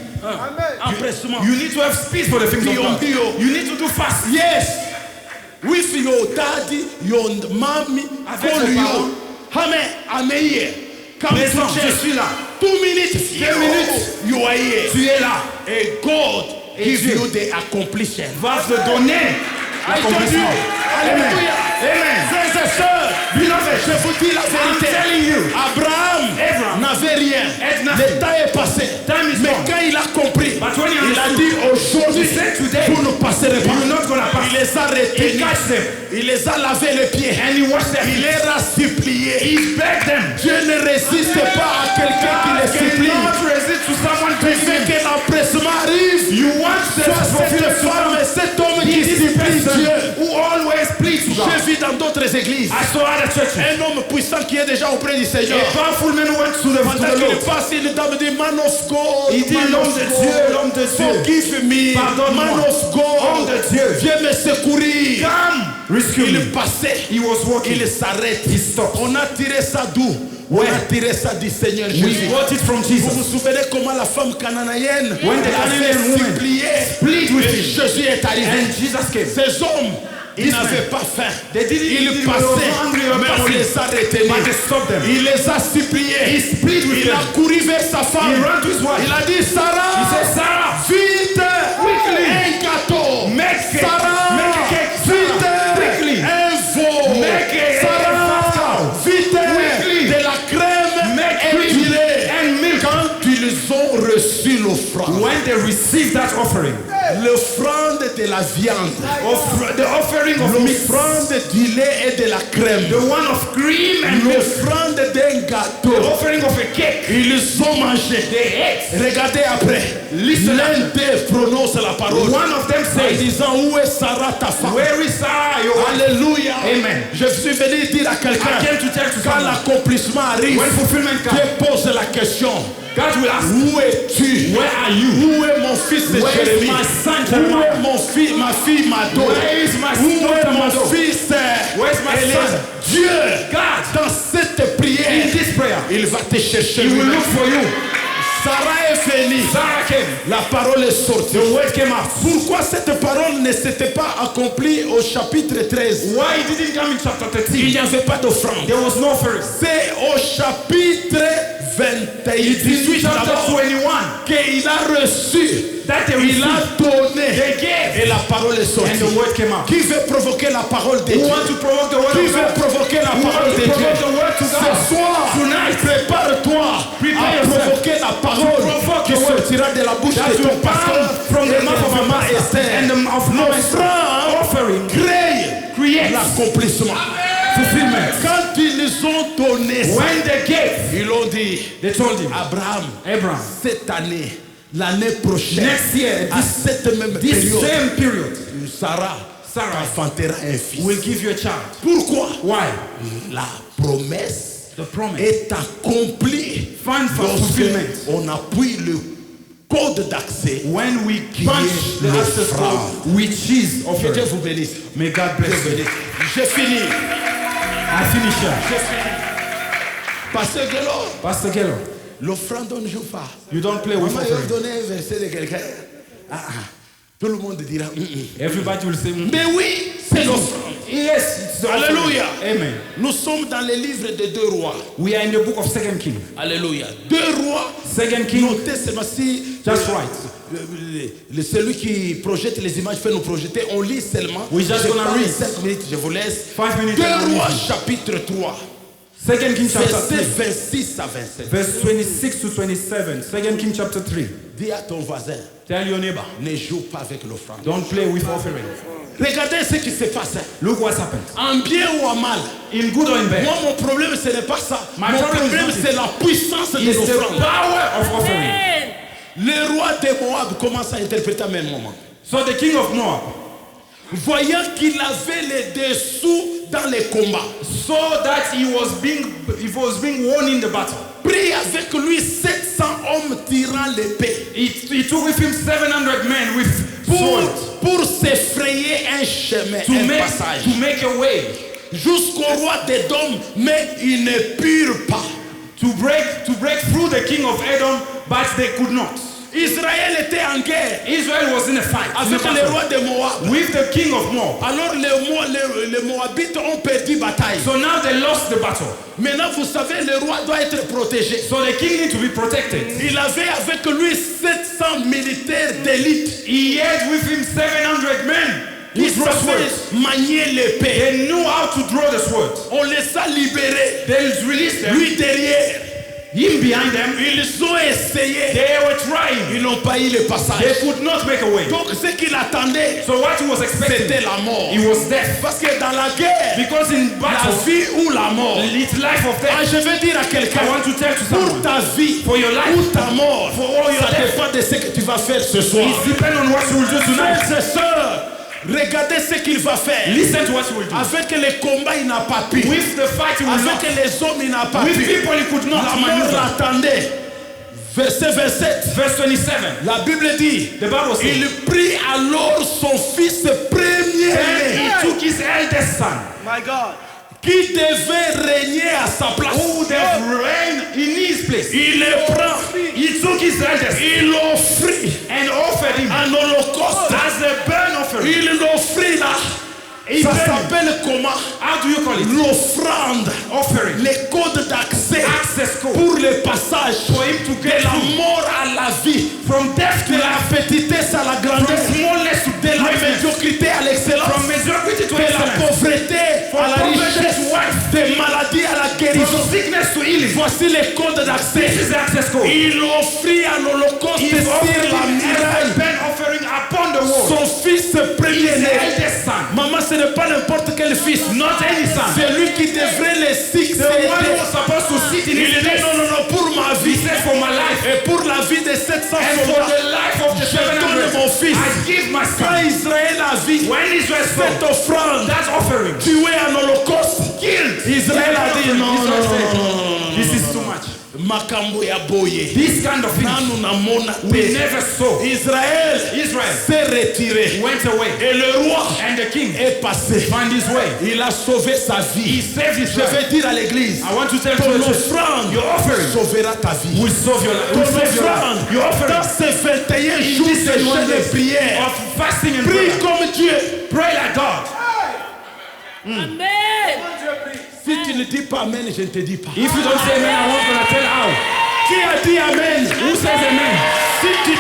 Empressement. You need to have speed for the things of God. Bio. You need to do fast. Yes. With your daddy, your mommy, Avec call vos you. parents. Amen. I'm here. Come Maison, to church. je suis là. 2 minutes. 2 minutes. You are here. Tu es là. And God Et give Dieu you the accomplishment. Va te donner I told you. l'accomplissement. Alléluia. Amen. Frères et sœurs, Beloved, je vous dis la I'm vérité. telling you. Abraham n'avait rien. had nothing. Le temps est passé. Time is Mais gone. quand il a compris, But when he il a understood, dit aujourd'hui, he said today, vous ne passerez pas. you're not gonna pass. Il les a He retenus. catch them. Il les a lavé les pieds. And he washed their Il feet. les a suppliés. He begged them. Dieu ne résiste pas à quelqu'un qui les supplie. cannot resist to someone Tu begging veux him. que l'empressement arrive. You want the Sois cette fulfillment to femme come. et cet homme He qui is the supplie person Dieu. who always pleads to God. J'ai vu dans d'autres églises I saw other churches. un homme puissant qui est déjà auprès du Seigneur. A powerful man went to the Pendant qu'il Lord. passe, il dame dit man of God. Il dit, man l'homme of de God, Dieu, l'homme de Dieu. Forgive me. Pardonne-moi. Man of God. Homme de Dieu. Viens me secourir. Come, rescue Il me. passait. He was walking. Il s'arrête. He stopped. On a tiré ça d'où? On Where? a tiré ça du Seigneur We Jésus. got it from Vous vous Jesus. souvenez comment la femme cananéenne When the avait Canaanite woman supplié plead with et him. Jésus est arrivé. And Jesus came. Ces hommes, ils This n'avaient man. pas faim. They didn't Ils eat, they passaient, were hungry, they were mais on passing. les a retenus. But they stopped them. Il les a suppliés. He plead with Il a them. couru vers sa femme. He ran to his wife. Il a dit Sarah, He said, Sarah, vite, quickly, un gâteau. make cake. Sarah, Make a cake. vite, Sarah, quickly, un veau. make a Sarah, l'offrande. when they receive that offering, L'offrande de la viande. the offering of meat, L'offrande du lait et de la crème. the one of cream and milk, L'offrande d'un the gâteau. offering of a cake, Ils ont mangé. they ate. Regardez après. Listen L'un up. d'eux prononce la parole. One of them En says, disant, où est Sarah ta femme? where is Sarah, your wife? Alléluia. Amen. Je suis venu dire à I quelqu'un, came to tell to quand someone, l'accomplissement arrive, when fulfillment comes, Dieu pose la question, God will ask, où es-tu? where are you? Où est mon fils de Where is Jérémie? my son Où Jeremiah? est mon fils, ma fille Mado? Where is my Où est son mon Mado? fils Where is my Eliezer? son? Dieu, God, dans cette prière, in this prayer, il va te chercher He will lui-même. look for you. Sarah est venue. Sarah came. La parole est sortie. The word came out. Pourquoi cette parole ne s'était pas accomplie au chapitre 13? Why it didn't come in chapter Il 13? n'y avait pas d'offrande. There was no offering. C'est au chapitre 21, It is 18 chapter d'abord 21 qu'il a reçu, that they il a received. donné They gave. et la parole est sortie. And the word came out. Qui veut provoquer la parole de Who Dieu? want to provoke the word Qui of veut God? provoquer la Who parole want de to Dieu? provoke the word to God? Ce soir, Tonight, prépare-toi Prepare à yourself. provoquer la parole provoke qui the word sortira de la bouche that de ton will pasteur come from the et mouth of de our maman pastor Esther. and the mouth of L'offrande offering crée creates l'accomplissement. fulfillment. Quand ils ont donné ça, When they gave, ils ont dit, they told him, Abraham, Abraham, cette année, l'année prochaine, next year, à cette même this période, same period, Sarah enfantera un fils. will give you a child. Pourquoi? Why? La promesse The promise. est accomplie Find for lorsque fulfillment. on appuie le code d'accès. When we Qui punch est the access l'offrande. code, which is Que Dieu offering. vous bénisse. May God Dieu bless vous you. bénisse. J'ai fini. I finish here. Pasteur Guélo, Pastor Gello, l'offrande on ne joue pas. you don't play with Maman, il a offering. donné un verset de quelqu'un. Tout le monde dira. Everybody will say, Mais oui, c'est l'offrande. yes, it's the offering. Alléluia. Amen. Nous sommes dans le livre de 2 rois. We are in the book of 2 King. Alléluia. 2 rois. 2 King, Notez seulement si just right. celui qui projette les images peut nous projeter. On lit seulement. We just Je gonna parle read. 5 minutes, je vous laisse. 5 minutes. 2 and rois read. chapitre 3. 2 King chapter Verset 3. 26 à 27. Verse 26 to 27. 2 King chapter 3. Dis à ton voisin, Tell your neighbor, ne joue pas avec l'offrande. don't play with offering. Regardez ce qui se passe. Look what's happened. En bien ou en mal. In good or in bad, Moi, mon problème, ce n'est pas ça. My Mon problem is problème, not c'est la puissance de it's the l'offrande. power of offering. Le roi de Moab commence à interpréter à même moment. So the king of Moab, Voyant qu'il avait les dessous dans les combats, so that he was being won in the battle, prit avec lui 700 hommes tirant l'épée he took with him 700 men with swords pour se frayer un chemin, un passage. to make a way, Jusqu'au roi d'Édom, mais ils ne purent pas. to break through the king of Edom, but they could not. Israël était en guerre Israel was in a fight, in a avec le battle, roi de Moab. with the king of Moab. Alors les Moabites ont perdu bataille. So now they lost the battle. Maintenant, vous savez, le roi doit être protégé. So the king need to be protected. Il avait avec lui 700 militaires d'élite He had with him 700 men qui who draw swords. savaient manier l'épée. They knew how to draw the sword. On les a libérés. They released them. Lui derrière. Him behind them. Ils ont essayé. They were trying. Ils n'ont pas eu le They passage. could not make a way. Donc ce qu'il attendait, So what he was expecting, c'était la mort. he was death. Parce que dans la guerre, Because in la battle, vie ou la mort. it's life or Ah, death. je vais dire à quelqu'un, I want to tell to pour someone, ta vie for your life, ou ta mort, for all your ça death, dépend de ce que tu vas faire ce soir. it depends on what you will do tonight. Frères et sœurs, regardez ce qu'il va faire. Listen to what you will do. Avec les combats, il n'a pas pu. With the fight, he will not. Avec les hommes, il n'a pas With pu. people, he could not La mort maneuver. l'attendait. Verset 27. Verse 27. La Bible dit, The Bible says, il prit alors son fils and premier-né he took his eldest son, qui devait régner à sa place. who would have reigned in his place. Il le prend, He took his eldest il l'offrit and offered him en holocauste. as a burnt offering. Il l'offrit là. He Ça burnt it. s'appelle comment? How do you call it? L'offrande. Offering. Les codes d'accès Access code. pour le passage For him to de get la through. mort à la vie, From death to de la life. petitesse à la From grandeur, smallness to de la greatness. médiocrité à l'excellence, From mediocrity to de la excellence. pauvreté à la poverty richesse, to wealth. de maladie à la From guérison. sickness to healing. Voici les codes d'accès. This is the access code. Il offrit un holocauste He is sur offering la a muraille. burnt offering upon the wall. Son fils He premier is the né. eldest son. Maman, ce n'est pas n'importe quel fils. Not any son. C'est lui qui devrait les The one who succéder. was supposed to sit in Il his dit place. non, non, non, pour ma He vie said, for my life et pour la vie des 700 and for soldats, the life of the je donne 700, mon fils. I give my Quand son. Israël a vu When Israel cette saw offrande that offering, tuer un holocauste, Israël a dit non, non, Israel non, said, non, non, this is too much. makambo ya boye. This kind of thing Nanu namona we te. never saw. Israël s'est retiré Went away, et le roi and the king est passé. found his way. Il a sauvé sa He vie. saved his Je life. vais dire à l'église, I want to tell ton you, the church, offrande your offering sauvera ta vie. will save your life. Ton Will save your offrande life. Your offering dans ces 21 in jours this de jeûne 21 et days prière. of fasting and Prie prayer. comme Dieu. Pray like God. Amen. Si tu ne dis pas Amen, je ne te dis pas. If you don't say amen, I won't gonna tell how. Qui a dit Amen? Who says amen? Si tu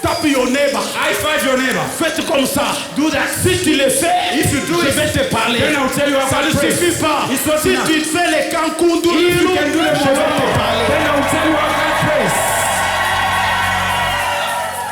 tapes your neighbor, High five your neighbor. faites comme ça. Do that. Si tu le fais, If you do je it, vais te parler. then I'll tell you how Ça ne to pray. suffit pas. It's not Si enough. tu fais les kankundu, If you can do the je vais te parler. then I'll tell you how God prays.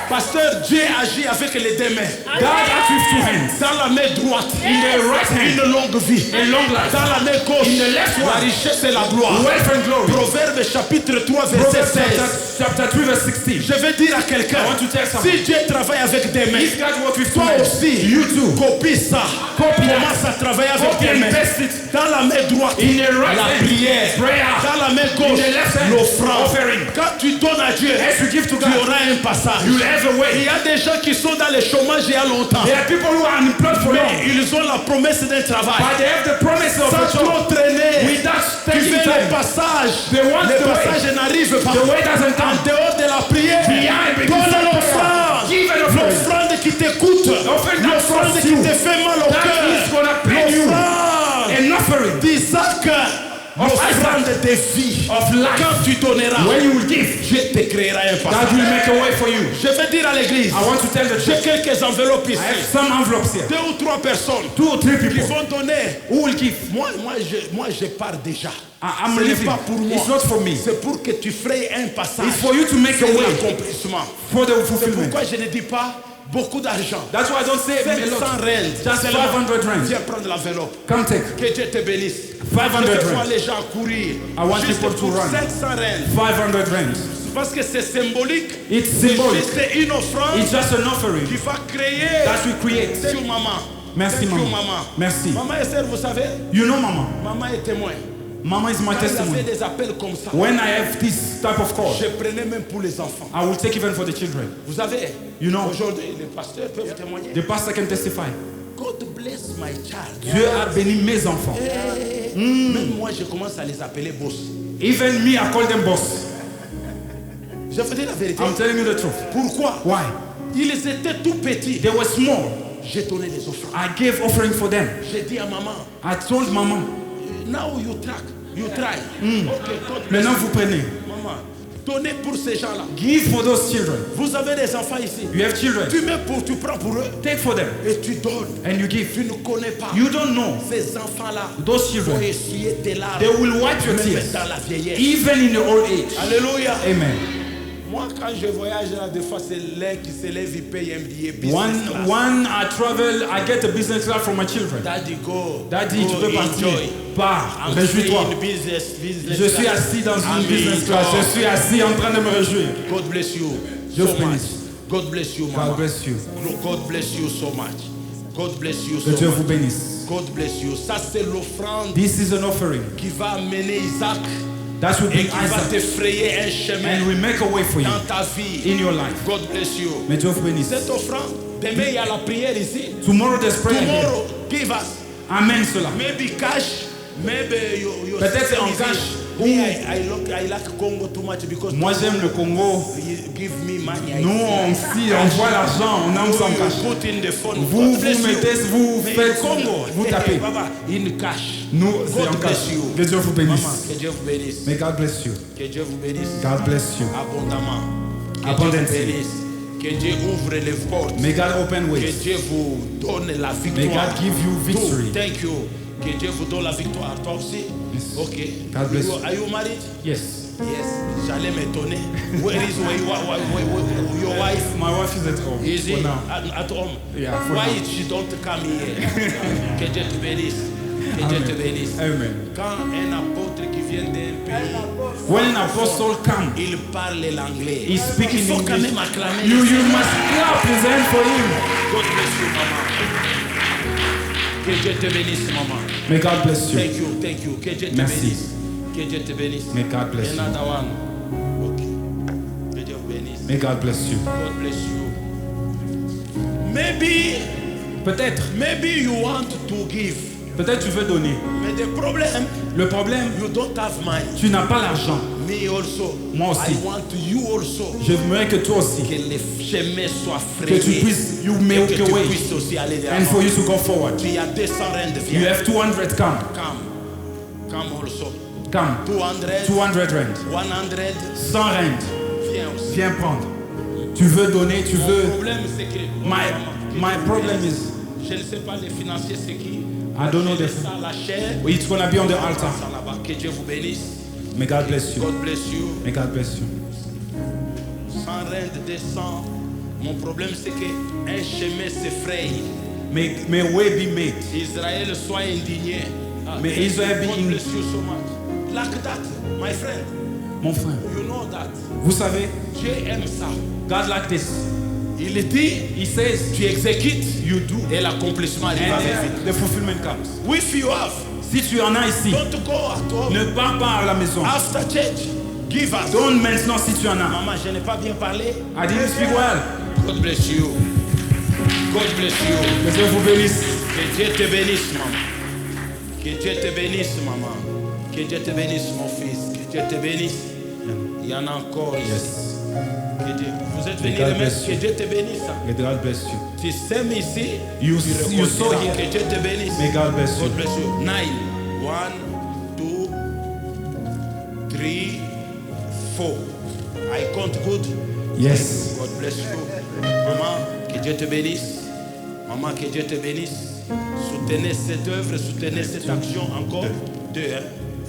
Pasteur, Dieu agit avec les deux mains. God acts with two hands. Dans la main droite, In the right hand, une longue vie. a long life. Dans la main gauche, In the left la one, richesse et la gloire. wealth and glory. Proverbe chapitre 3, verset Proverbs 16. chapter 3 verse 16. Je vais dire à quelqu'un, I want to tell someone. si Dieu travaille avec des mains, If God works with two toi hands, aussi, you too. copie ça. Copy that. Commence à travailler avec Copy tes and mains. invest it. Dans la main droite, In the right la hand, prière. prayer. Dans la main gauche, In the left hand, l'offrande. offering. Quand tu donnes à Dieu, As you give to tu God, auras un passage. you'll have a Il way. y a des gens qui sont dans le chômage il y a longtemps. There are people who are unemployed for long, Mais ils ont la promesse d'un travail. but they have the promise of a Sans job. trop traîner, Without tu taking fais le time. passage. They want Le the way. passage n'arrive pas. The way doesn't En come. dehors de la prière, Behind the donne prayer. l'offrande. Give an offering. L'offrande qui t'écoute. Offering that L'offrande costs qui you. te fait mal au That cœur. is gonna pain you. L'offrande An offering d'Isaac. L'offrande de vie. of life. Quand tu donneras, When you will give, Dieu te créera un God passage. will make a way for you. Je vais dire à l'église, I want to tell the j'ai church, quelques enveloppes I ici. have some envelopes here. 2 ou 3 personnes 2 or 3 qui people vont donner. who will give. Moi, je pars déjà. I'm Ce n'est leaving. pas pour moi. It's not for me. C'est pour que tu frayes un passage. It's for you to make a C'est way l'accomplissement. for the C'est fulfillment. pourquoi je ne dis pas beaucoup d'argent. That's why I don't say a 500 lot. rentes. Just Seulement, 500 rands. viens prendre l'enveloppe. Come take Que Dieu te bénisse. 500 Je vais rands. voir les gens courir. I want Juste people to pour run. 500 rentes. 500 rands. Parce que c'est symbolique. It's C'est symbolic. juste une offrande It's just an offering qui va créer. that we create. Thank you, maman. Merci, Thank you, maman. maman. Merci. Maman et sœur, vous savez, You know, Mama. maman est témoin. Mama is my Quand il y avait testimony. des appels comme ça, When I have this type of call, je prenais même pour les enfants. I will take even for the children. Vous savez, You know, aujourd'hui, les pasteurs peuvent témoigner. the pastor can testify. God bless my child. Dieu a béni mes enfants. Même moi, je commence à les appeler boss. Even me, I call them boss. Je vous dis la vérité. I'm telling you the truth. Pourquoi? Why? Ils étaient tout petits. They were small. J'ai donné les offrandes. I gave offering for them. J'ai dit à maman, I told Mama, now you track, you try. Okay, God bless maintenant you. vous prenez. Maman, donnez pour ces gens-là. Give for those children. Vous avez des enfants ici. You have children. Tu prends pour eux Take for them. et tu donnes. And you give. Tu ne connais pas. You don't know. Ces enfants-là Those vont children, essuyer tes larmes. they will wipe your Même tears. dans la vieillesse. Even in the old age. Alléluia. Amen. Moi, quand je voyage là, des fois, c'est l'un qui se lève, il paye un billet business class. One I travel, I get a business class for my children. Daddy, go. Daddy, go, tu peux partir. enjoy. Pars, I'm réjouis-toi. in business Je suis class. assis dans une I'm business in class. joy. Je suis assis en train de me réjouir. God bless you Dieu so vous much. bénisse. God bless you, mama. God bless you. God bless you so much. God bless you Que so Dieu vous much. bénisse. God bless you. Ça, c'est l'offrande This is an offering qui va amener Isaac that will et bring qui va Isaac te frayer un chemin and will make a way for you dans ta vie. in your life. God bless you. Mais Dieu vous bénisse. Cette offrande, demain, il y a la prière ici. Tomorrow there's prayer here. Tomorrow, give us. Amen cela. Maybe cash, maybe you Peut-être en cash. Me, I like Congo too much because Moi j'aime le Congo. you give me money. Nous on envoie l'argent, on aime ça en you cash. put in the phone. Vous God bless you. mettez, vous Mais faites, Congo, vous tapez. Baba, in cash. Nous c'est God en cash. bless you. Que Dieu vous Maman, bénisse. que Dieu vous bénisse. May God bless you. Que Dieu vous bénisse God bless you. abondamment. Que Abundantly. Dieu vous bénisse. Que Dieu ouvre les portes. May God open Que ways. Dieu vous donne la May victoire. God give you victory. Thank you. Que Dieu vous donne la victoire. Toi aussi? Ok. God bless you. Are you married? Yes. Yes. J'allais m'étonner. Where is your wife? My wife is at home. Is for it now. at home? Yeah, for Why now. she don't come here? Que Dieu te bénisse. Que Dieu te bénisse. Amen. Quand un apôtre qui vient d'un pays, When an apostle comes, il parle l'anglais. he speaks Il in faut quand English. même acclamer. You must clap his hand for him. God bless you, maman. Que Dieu te bénisse, maman. May God bless you. Thank you, thank you. Que Dieu te Merci. bénisse. Que Dieu te bénisse. May God bless you. Another one. Okay. Que Dieu vous bénisse. May God bless you. God bless you. Maybe you want to give, Peut-être tu veux donner. mais the problem, Le problème, you don't have money. tu n'as pas l'argent. Me also. Moi aussi. I want you also. Je veux que toi aussi, Que les chemins soient que frayés. tu puisses, you Et make que your tu way, puisses aussi aller de and l'avant. for you to go forward. Tu as 200 rand, You viens. have 200, come. Come also. Come. 200, 200 rand. 100, 100 rand. viens aussi. Viens prendre. Tu veux donner, tu Le veux. problème, c'est que My problem is, je ne sais pas les financiers, c'est qui. I don't know Je the. laisse ça à la chair. It's gonna be on the altar. Ça là-bas. Que Dieu vous bénisse. May God bless you. God bless you. May God bless you. 100 rand, 200. Mon problème, c'est qu'un chemin s'effraye. May way be made. Israël soit indigné. May Israel be God in. bless you so much. Like that, my friend. Mon frère, You know that. vous savez, Dieu aime ça. God like this. Il dit, He says, tu exécutes, you do, et l'accomplissement arrive avec vite. and the fulfillment comes. If you have, Si tu en as ici, don't go at home. ne pars pas à la maison. After church, give us. Donne maintenant si tu en as. Maman, je n'ai pas bien parlé. I didn't speak well. God bless you. God bless you. Que Dieu vous bénisse. Que Dieu te bénisse, maman. Que Dieu te bénisse, maman. Que Dieu te bénisse, mon fils. Que Dieu te bénisse. Il y en a encore ici. Yes. Que Dieu- Vous êtes venus God remettre. bless Que you. Dieu te bénisse. May God bless you. Tu sèmes ici. You tu saw récolteras. here. Que Dieu te bénisse. May God bless you. God bless you. 9. 1, 2, 3, 4. I count good. Yes. God bless you. Maman, que Dieu te bénisse. Maman, que Dieu te bénisse. Soutenez cette œuvre, soutenez cette action encore. 2, hein?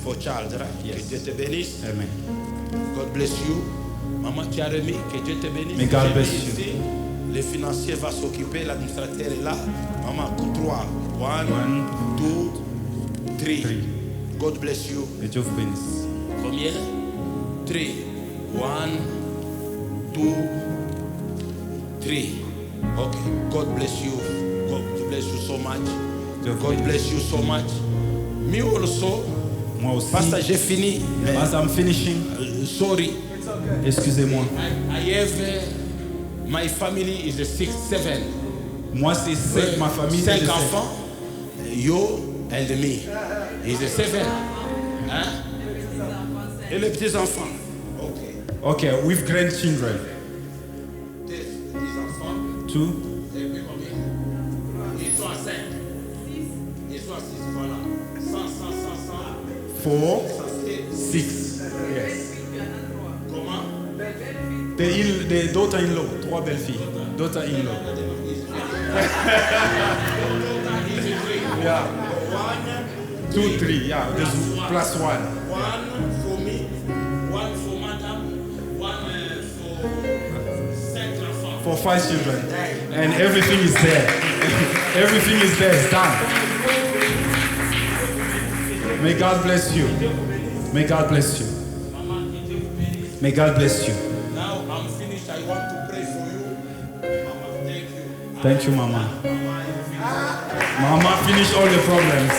For child, right? Yes. Que Dieu te bénisse. Amen. God bless you. Maman, tu as remis. Que Dieu te bénisse. May God J'ai bless mis you. ici. Le financier va s'occuper, l'administrateur est là. Maman, 3. 1, 2, 3. God bless you. Que Dieu vous bénisse. Combien? 3. 1, 2, 3. Okay. God bless you. God bless you so much. God bless you so much. Me also. Moi aussi. Pastor, j'ai fini. As I'm finishing, Sorry. excusez-moi. I have my family is a 6, 7. Moi, c'est ma famille. 5 je sais. enfants. You and me. Is a 7. Hein? Et les petits enfants. Okay. Okay, with grandchildren. Des enfants. 2, Et puis combien? Ils sont à 5. Ils sont à 6, voilà. 100. 4, Ça fait 6. Yes. comment? The daughter-in-law. 3 belles filles. Daughter-in-law. Yeah. 2, 3. Yeah. There's plus 1. 1 for me, 1 for madam, 1 for 5 enfants. For 5 children. And everything is there. Everything is there. It's done. May God bless you. May God bless you. May God bless you. Now I'm finished. I want to pray for you. Mama, thank you. Thank you, Mama. Mama finished all the problems.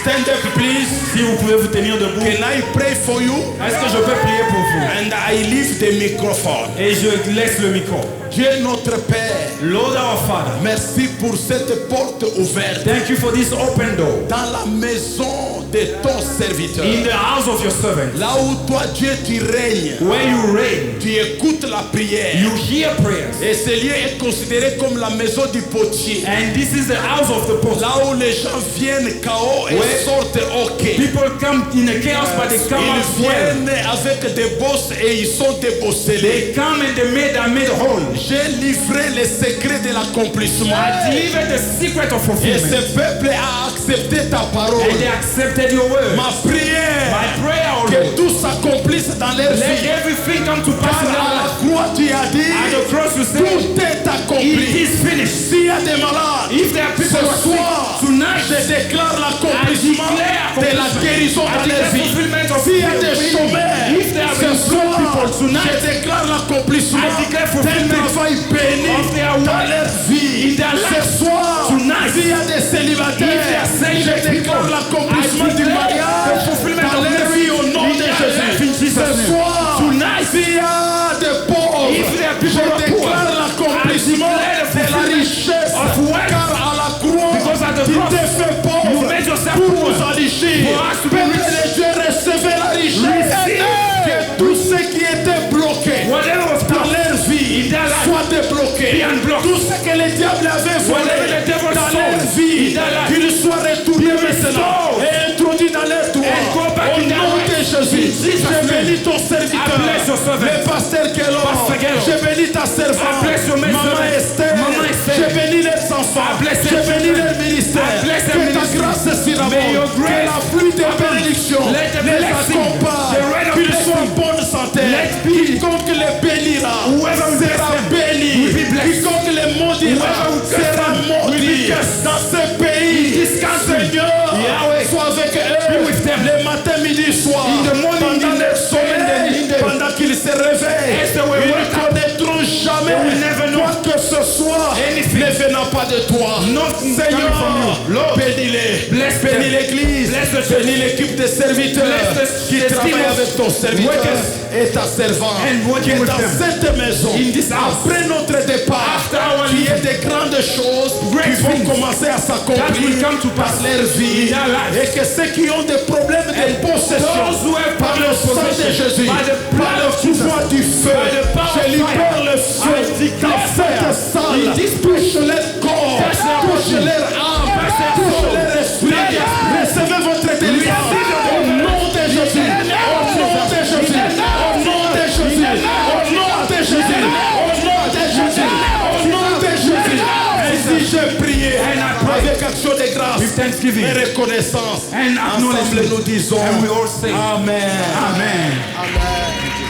Stand up, please. Si vous pouvez vous tenir debout, Can I pray for you? est-ce que je peux prier pour vous? And I leave the microphone. Et je laisse le micro. Dieu notre Père, Lord our Father, merci pour cette porte ouverte thank you for this open door dans la maison de ton serviteur. in the house of your servant. Là où toi, Dieu, tu règnes, Where you reign, tu écoutes la prière. you hear prayers. Et ce lieu est considéré comme la maison du potier. And this is the house of the post. Là où les gens viennent KO et Ouais. sortent OK. bloqués. People come in a chaos, but they come out Ils well. viennent avec des bosses et ils sont débosselés. They come and they made whole. J'ai livré les secrets de l'accomplissement. I delivered the secret of Et fulfillment. ce peuple a accepté ta parole. And they accepted your word. Ma prière, My prayer, O que Lord, tout s'accomplisse dans leur let vie. everything come to pass Car in à our la life. croix, tu as dit, At the cross you say, tout est it accompli. is finished. S'il y a des malades, If there are people ce who are soir, sick tonight, je déclare l'accomplissement I declare de la accomplishment. guérison I dans declare leur vie. fulfillment of S'il y a healing. des chômeurs, If there are ce employed people soir, tonight, je déclare l'accomplissement I declare d'un fulfillment travail béni of their dans work leur vie. in their Ce life. soir, Tonight, s'il y a des if they célibataires, are celibate je déclare people, l'accomplissement I du declare mariage the fulfillment dans of leur vie au nom in de their life in Jésus. Jesus' Ce name. soir, Tonight, s'il y a des pauvres, if there are je people who are poor, déclare l'accomplissement I declare the de la fulfillment richesse. of wealth. Car à la croix, Because at the tu cross, t'es fait pauvre you made yourself pour poor. nous enrichir. For us to be Peuple rich. de Dieu, recevez la richesse. Receive. Que tout ce qui était bloqué whatever was dans blocked leur vie in their life, soit débloqué. be unblocked. Tout ce que le diable avait volé Whatever the devil dans stole leur vie, in their life, qu'il soit retourné be maintenant restored. et introduit dans leur droit. And go back Au in their nom life. de Jésus, In Jesus' je name. bénis ton serviteur, I bless your servant. le pasteur Kellogg. Pastor Kellogg. Je bénis ta servante, I bless your maid Maman servant. Esther. Maman Esther. Je bénis les enfants, I bless je their bénis children. leur ministère. I bless their Que ta ministry. grâce May surabonde, your que grace la pluie de abound. bénédiction Let the les blessing, accompagne, the rain of qu'ils blessing, soient en bonne santé. let peace, Quiconque les bénira whoever will bless sera them béni. will be blessed. Quiconque les maudira Whoever will curse sera them will be maudit. cursed. Dans ce pays, In this country, Seigneur, Yahweh, sois avec be eux with them. le matin, midi, soir. In the morning, Pendant in leur the sommeil, in the- pendant qu'ils se réveillent, As they were ils ne wake up, connaîtront jamais they will never know quoi que ce soit anything ne venant pas de toi. Nothing Seigneur, coming from you. Lord, bénis-les, bless bénis them. l'église, Bless the church. bénis l'équipe de serviteurs Bless the- qui the travaillent team of avec ton serviteur workers et ta servante. and working Que with dans them. cette maison, In this house, après notre départ, after our qu'il y ait des grandes choses Great qui vont things commencer à that s'accomplir will come to pass dans leur vie. in their lives. Et que ceux qui ont des problèmes de possession, those who have par le sang de possession, Jésus, by the par blood le of Jesus, pouvoir du feu, by the power je of libère fire, le feu I declare dans cette fire salle, in this touche leur corps, touch their touche body, leur âme, touch their touche soul. leur esprit. Yes. Recevez votre délivrance au nom de Jésus, au nom de Jésus, au nom de Jésus, au nom de Jésus, au nom de Jésus, au nom de Jésus. Ainsi j'ai prié And I pray avec action de grâce with thanksgiving et reconnaissance. and Ensemble acknowledgement. nous disons And we all say, Amen. Amen. Amen.